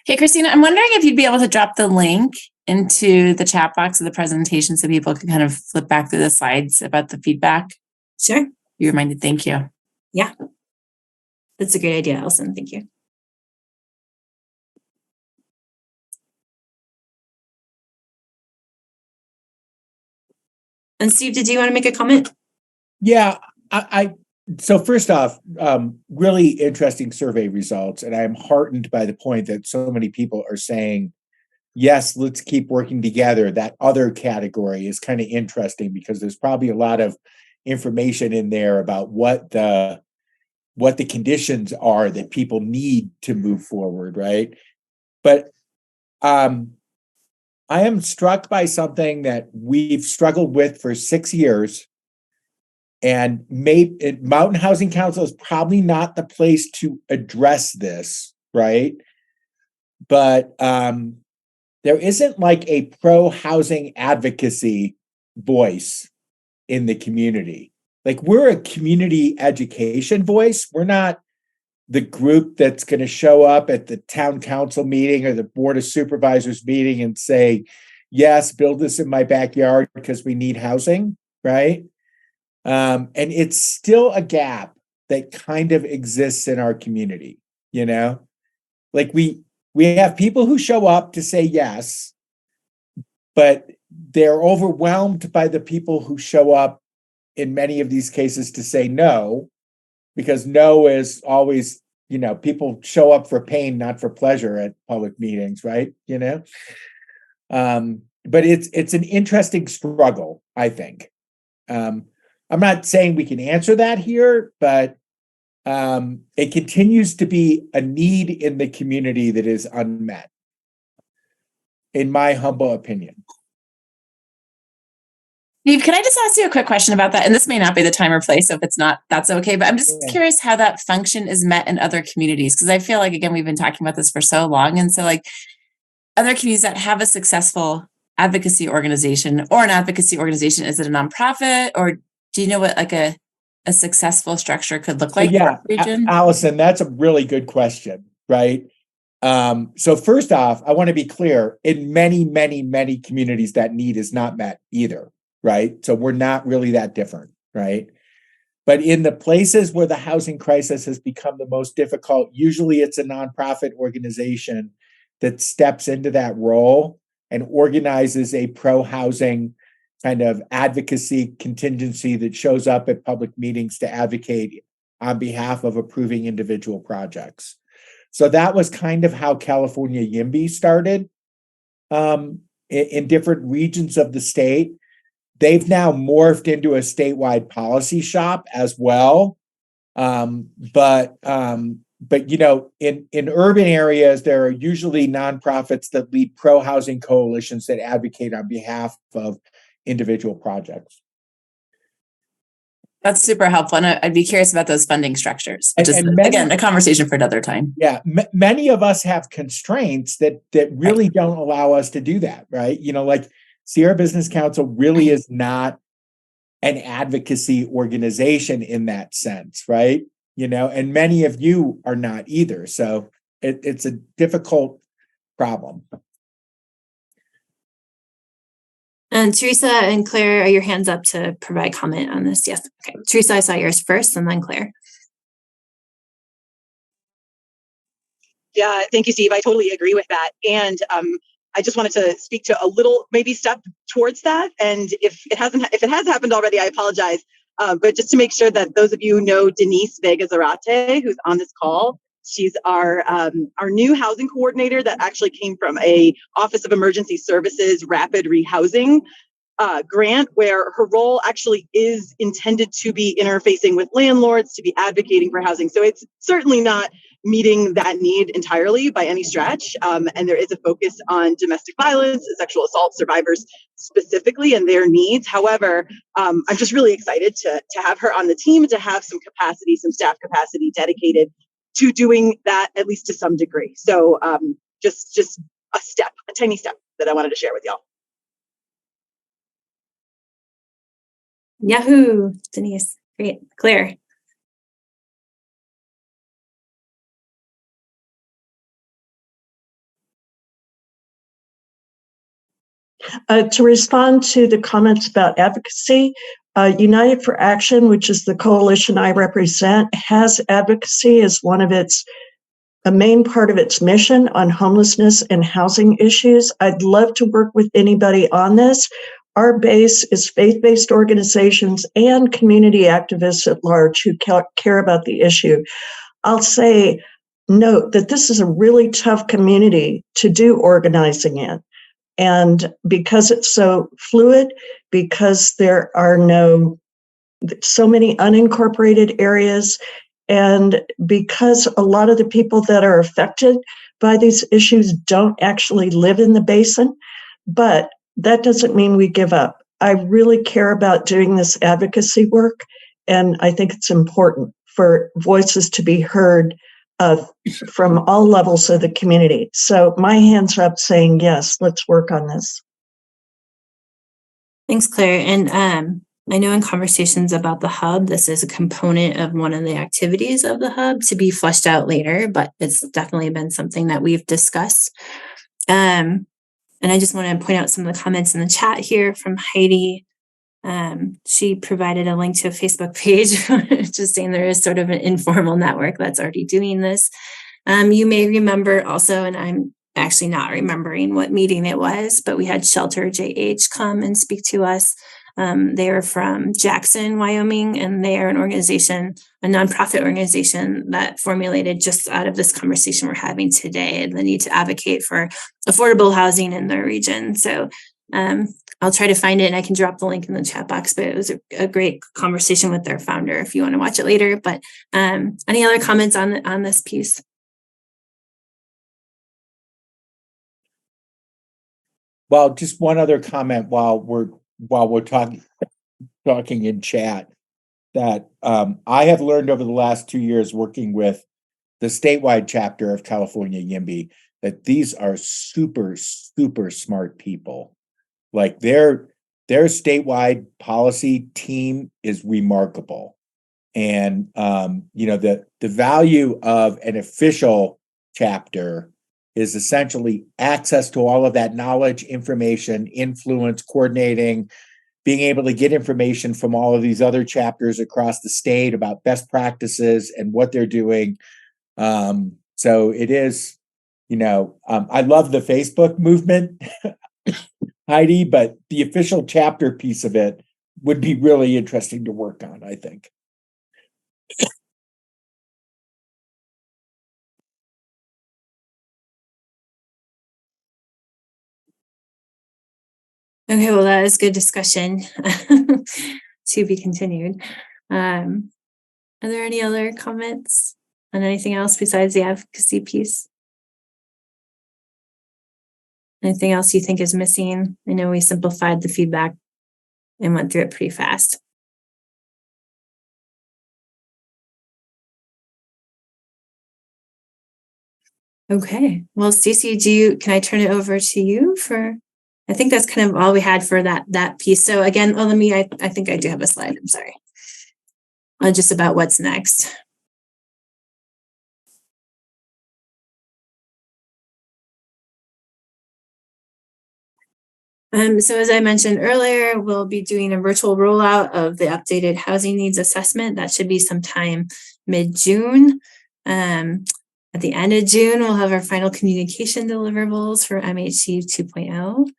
Hey, Christina, I'm wondering if you'd be able to drop the link into the chat box of the presentation so people can kind of flip back through the slides about the feedback. Sure. You reminded, thank you. Yeah, that's a great idea, Allison. Thank you. And Steve, did you want to make a comment? Yeah, so first off, really interesting survey results. And I'm heartened by the point that so many people are saying, yes, let's keep working together. That other category is kind of interesting because there's probably a lot of information in there about what the conditions are that people need to move forward, right? But I am struck by something that we've struggled with for 6 years. And Mountain Housing Council is probably not the place to address this, right? But there isn't like a pro-housing advocacy voice in the community. Like we're a community education voice. We're not the group that's going to show up at the town council meeting or the board of supervisors meeting and say, yes, build this in my backyard because we need housing, right? And it's still a gap that kind of exists in our community, like we have people who show up to say yes, but they're overwhelmed by the people who show up in many of these cases to say no, because no is always, people show up for pain, not for pleasure at public meetings, right? But it's an interesting struggle, I think. I'm not saying we can answer that here, but it continues to be a need in the community that is unmet, in my humble opinion. Steve, can I just ask you a quick question about that? And this may not be the time or place, so if it's not, that's okay. But I'm just curious how that function is met in other communities, because I feel like, again, we've been talking about this for so long. And so like other communities that have a successful advocacy organization or an advocacy organization, is it a nonprofit, or do you know what like a a successful structure could look So like yeah, for the region? Allison, that's a really good question, right? So first off, I want to be clear, in many, many, many communities that need is not met either, right? So we're not really that different, right? But in the places where the housing crisis has become the most difficult, usually it's a nonprofit organization that steps into that role and organizes a pro-housing kind of advocacy contingency that shows up at public meetings to advocate on behalf of approving individual projects. So that was kind of how California YIMBY started in different regions of the state. They've now morphed into a statewide policy shop as well. But you know, in urban areas, there are usually nonprofits that lead pro-housing coalitions that advocate on behalf of individual projects. That's super helpful. And I'd be curious about those funding structures, which is, And many- again, a conversation for another time. Yeah, many of us have constraints that really don't allow us to do that, right? You know, like Sierra Business Council really is not an advocacy organization in that sense, right? You know, and many of you are not either. So it's a difficult problem. And Teresa and Claire, are your hands up to provide comment on this? Yes. Okay. Teresa, I saw yours first and then Claire. Yeah, thank you, Steve. I totally agree with that. And I just wanted to speak to a little maybe step towards that. And if it has happened already, I apologize. But just to make sure that those of you know Denise Vega Zarate, who's on this call, she's our new housing coordinator that actually came from a Office of Emergency Services rapid rehousing grant, where her role actually is intended to be interfacing with landlords, to be advocating for housing. So it's certainly not meeting that need entirely by any stretch. And there is a focus on domestic violence, sexual assault survivors specifically, and their needs. However, I'm just really excited to have her on the team, to have some capacity, some staff capacity dedicated to doing that, at least to some degree. So just a tiny step that I wanted to share with y'all. Yahoo, Denise. Great. Claire. To respond to the comments about advocacy, United for Action, which is the coalition I represent, has advocacy as one of a main part of its mission on homelessness and housing issues. I'd love to work with anybody on this. Our base is faith-based organizations and community activists at large who care about the issue. I'll say, note that this is a really tough community to do organizing in. And because it's so fluid, because there are so many unincorporated areas, and because a lot of the people that are affected by these issues don't actually live in the basin, but that doesn't mean we give up. I really care about doing this advocacy work, and I think it's important for voices to be heard from all levels of the community. So my hands up saying, yes, let's work on this. Thanks, Claire. And I know in conversations about the hub, this is a component of one of the activities of the hub to be fleshed out later, but it's definitely been something that we've discussed. And I just want to point out some of the comments in the chat here from Heidi. She provided a link to a Facebook page, just saying there is sort of an informal network that's already doing this. You may remember also, and I'm actually not remembering what meeting it was, but we had Shelter JH come and speak to us. They are from Jackson, Wyoming, and they are an organization, a nonprofit organization that formulated just out of this conversation we're having today, the need to advocate for affordable housing in their region. So I'll try to find it and I can drop the link in the chat box, but it was a great conversation with their founder if you want to watch it later. But any other comments on this piece? Well, just one other comment while we're talking in chat, that I have learned over the last 2 years working with the statewide chapter of California YIMBY that these are super, super smart people. Like their statewide policy team is remarkable. And the value of an official chapter is essentially access to all of that knowledge, information, influence, coordinating, being able to get information from all of these other chapters across the state about best practices and what they're doing. So it is, I love the Facebook movement, Heidi, but the official chapter piece of it would be really interesting to work on, I think. Okay, well, that is good discussion to be continued. Are there any other comments on anything else besides the advocacy piece? Anything else you think is missing? I know we simplified the feedback and went through it pretty fast. Okay, well, Stacey, can I turn it over to you for, I think that's kind of all we had for that piece. So again, I think I do have a slide, I'm sorry. Just about what's next. So as I mentioned earlier, we'll be doing a virtual rollout of the updated housing needs assessment. That should be sometime mid-June. At the end of June, we'll have our final communication deliverables for MHC 2.0.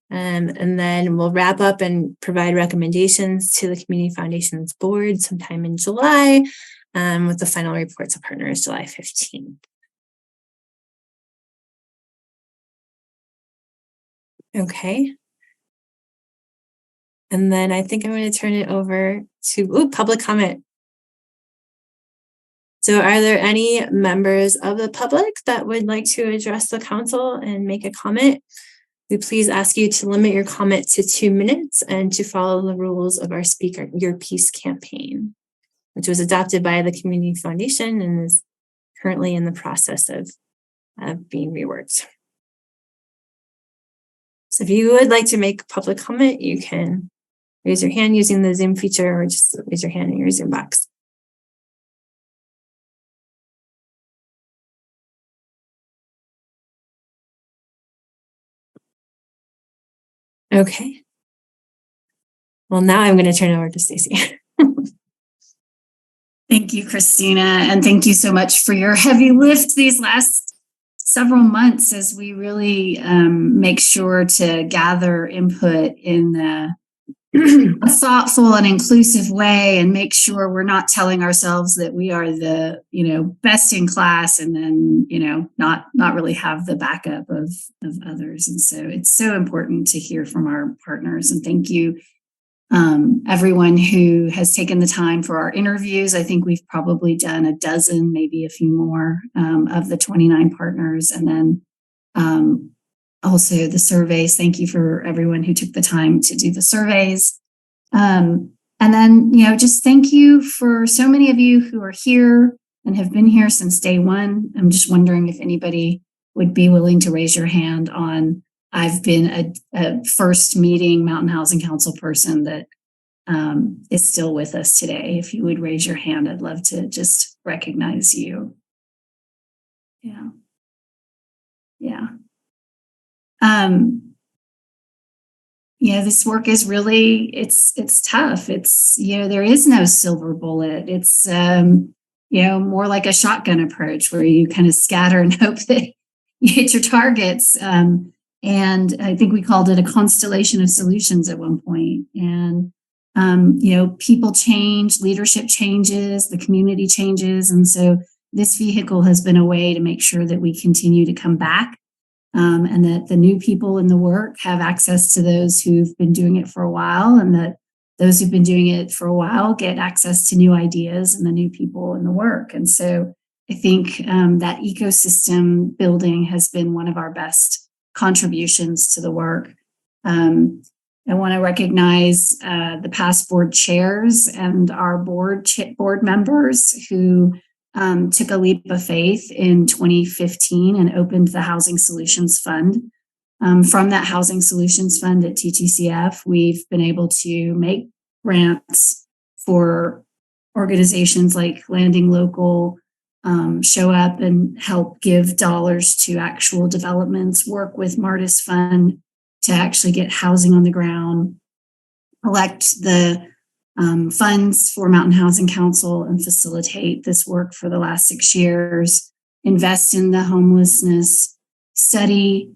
And then we'll wrap up and provide recommendations to the Community Foundations Board sometime in July, with the final report to partners July 15th. Okay. And then I think I'm going to turn it over to public comment. So are there any members of the public that would like to address the council and make a comment? We please ask you to limit your comment to 2 minutes and to follow the rules of our Speak Your Piece campaign, which was adopted by the Community Foundation and is currently in the process of being reworked. So if you would like to make public comment, you can raise your hand using the Zoom feature or just raise your hand in your Zoom box. Okay. Well, now I'm going to turn it over to Stacey. Thank you, Christina. And thank you so much for your heavy lift these last several months as we really make sure to gather input in a thoughtful and inclusive way and make sure we're not telling ourselves that we are the, best in class and then, not really have the backup of others. And so it's so important to hear from our partners. And thank you, everyone who has taken the time for our interviews. I think we've probably done a dozen, maybe a few more, of the 29 partners. And then also the surveys. Thank you for everyone who took the time to do the surveys. And then, just thank you for so many of you who are here and have been here since day one. I'm just wondering if anybody would be willing to raise your hand on, I've been a first meeting Mountain Housing Council person that is still with us today. If you would raise your hand, I'd love to just recognize you. Yeah. This work is really, it's tough. It's, there is no silver bullet. It's, more like a shotgun approach where you kind of scatter and hope that you hit your targets. And I think we called it a constellation of solutions at one point. And, people change, leadership changes, the community changes. And so this vehicle has been a way to make sure that we continue to come back. And that the new people in the work have access to those who've been doing it for a while, and that those who've been doing it for a while get access to new ideas and the new people in the work. And so I think that ecosystem building has been one of our best contributions to the work. I want to recognize the past board chairs and our board members who took a leap of faith in 2015 and opened the Housing Solutions Fund. From that Housing Solutions Fund at TTCF, we've been able to make grants for organizations like Landing Local show up and help give dollars to actual developments, work with Martis Fund to actually get housing on the ground, collect the funds for Mountain Housing Council and facilitate this work for the last 6 years, invest in the homelessness study,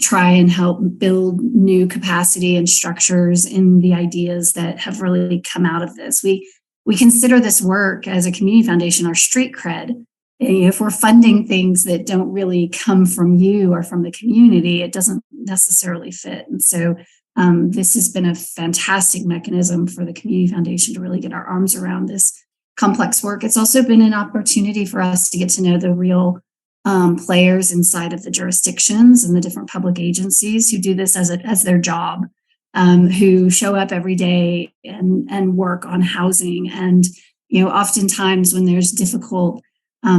try and help build new capacity and structures in the ideas that have really come out of this. We consider this work as a community foundation our street cred. If we're funding things that don't really come from you or from the community, it doesn't necessarily fit. And so this has been a fantastic mechanism for the Community Foundation to really get our arms around this complex work. It's also been an opportunity for us to get to know the real players inside of the jurisdictions and the different public agencies who do this as their job, who show up every day and work on housing. And, oftentimes when there's difficult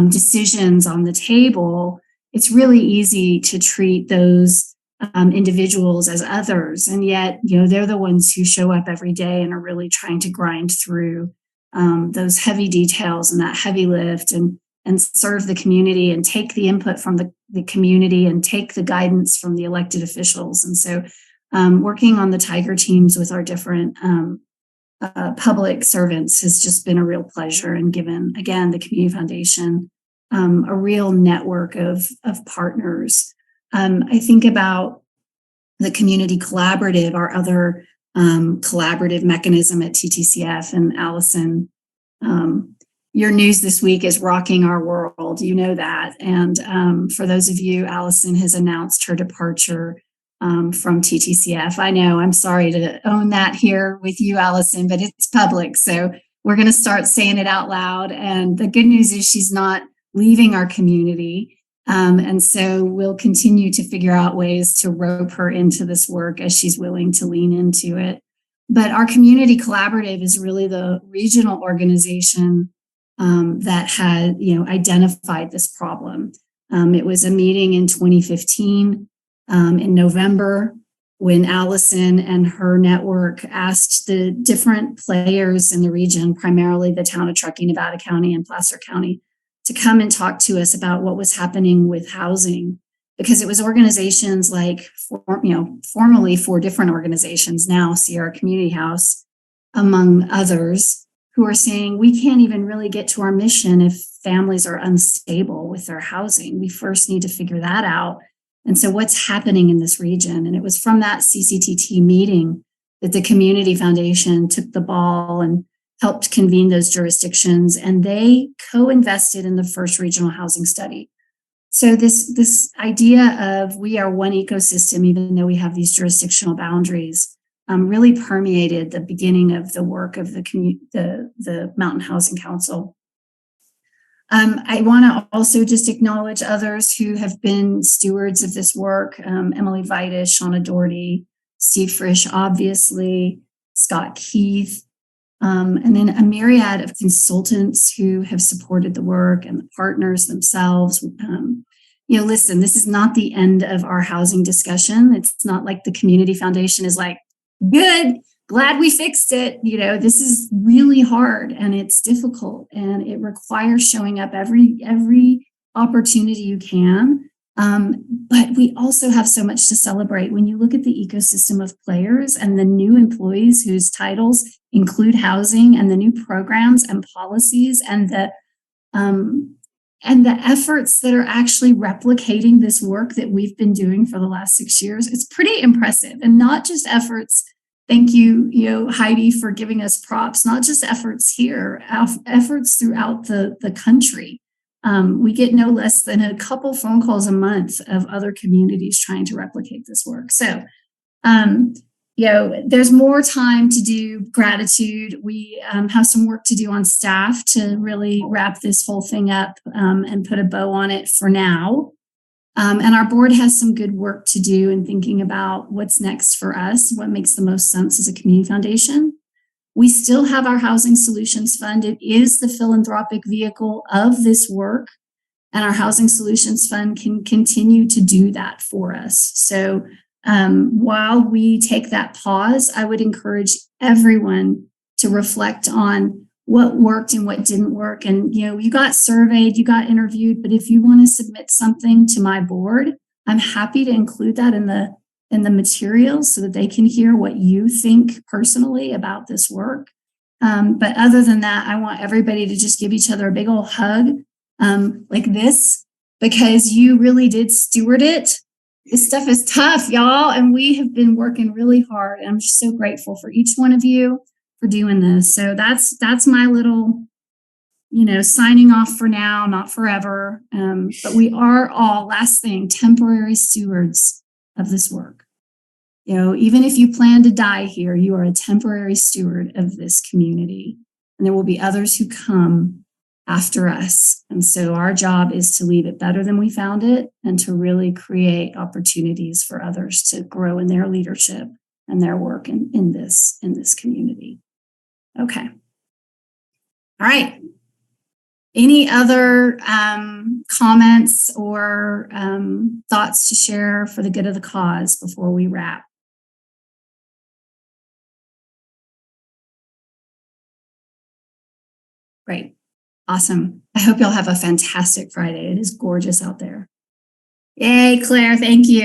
decisions on the table, it's really easy to treat those individuals as others. And yet, they're the ones who show up every day and are really trying to grind through those heavy details and that heavy lift and serve the community and take the input from the community and take the guidance from the elected officials. And so working on the Tiger teams with our different public servants has just been a real pleasure and given, again, the Community Foundation a real network of partners. I think about the Community Collaborative, our other collaborative mechanism at TTCF, and Allison, your news this week is rocking our world. You know that. And for those of you, Allison has announced her departure from TTCF. I know, I'm sorry to own that here with you, Allison, but it's public. So we're going to start saying it out loud. And the good news is she's not leaving our community. And so we'll continue to figure out ways to rope her into this work as she's willing to lean into it. But our Community Collaborative is really the regional organization that had, identified this problem. It was a meeting in 2015 in November when Allison and her network asked the different players in the region, primarily the town of Truckee, Nevada County and Placer County, to come and talk to us about what was happening with housing, because it was organizations like, formerly 4 different organizations, now Sierra Community House, among others, who are saying we can't even really get to our mission if families are unstable with their housing. We first need to figure that out. And so what's happening in this region? And it was from that CCTT meeting that the Community Foundation took the ball and helped convene those jurisdictions, and they co-invested in the first regional housing study. So this idea of we are one ecosystem, even though we have these jurisdictional boundaries, really permeated the beginning of the work of the Mountain Housing Council. I want to also just acknowledge others who have been stewards of this work: Emily Vitus, Shauna Doherty, Steve Frisch, obviously, Scott Keith, and then a myriad of consultants who have supported the work and the partners themselves. Listen, this is not the end of our housing discussion. It's not like the Community Foundation is like, good, glad we fixed it. This is really hard and it's difficult and it requires showing up every opportunity you can. But we also have so much to celebrate. When you look at the ecosystem of players and the new employees whose titles include housing, and the new programs and policies, and the efforts that are actually replicating this work that we've been doing for the last 6 years, it's pretty impressive. And not just efforts. Thank you, Heidi, for giving us props. Not just efforts here, efforts throughout the country. We get no less than a couple phone calls a month of other communities trying to replicate this work. So, there's more time to do gratitude. We have some work to do on staff to really wrap this whole thing up and put a bow on it for now. And our board has some good work to do in thinking about what's next for us, what makes the most sense as a community foundation. We still have our Housing Solutions Fund. It is the philanthropic vehicle of this work, and our Housing Solutions Fund can continue to do that for us. So while we take that pause, I would encourage everyone to reflect on what worked and what didn't work. And, you know, you got surveyed, you got interviewed, but if you want to submit something to my board, I'm happy to include that in the materials so that they can hear what you think personally about this work. But other than that, I want everybody to just give each other a big old hug like this, because you really did steward it. This stuff is tough, y'all, and we have been working really hard. And I'm just so grateful for each one of you for doing this. So that's my little, you know, signing off for now, not forever. But we are all, last thing, temporary stewards of this work. You know, even if you plan to die here, you are a temporary steward of this community. And there will be others who come after us. And so our job is to leave it better than we found it and to really create opportunities for others to grow in their leadership and their work in this community. Okay. All right. Any other comments or thoughts to share for the good of the cause before we wrap? Great. Awesome. I hope y'all have a fantastic Friday. It is gorgeous out there. Yay, Claire. Thank you.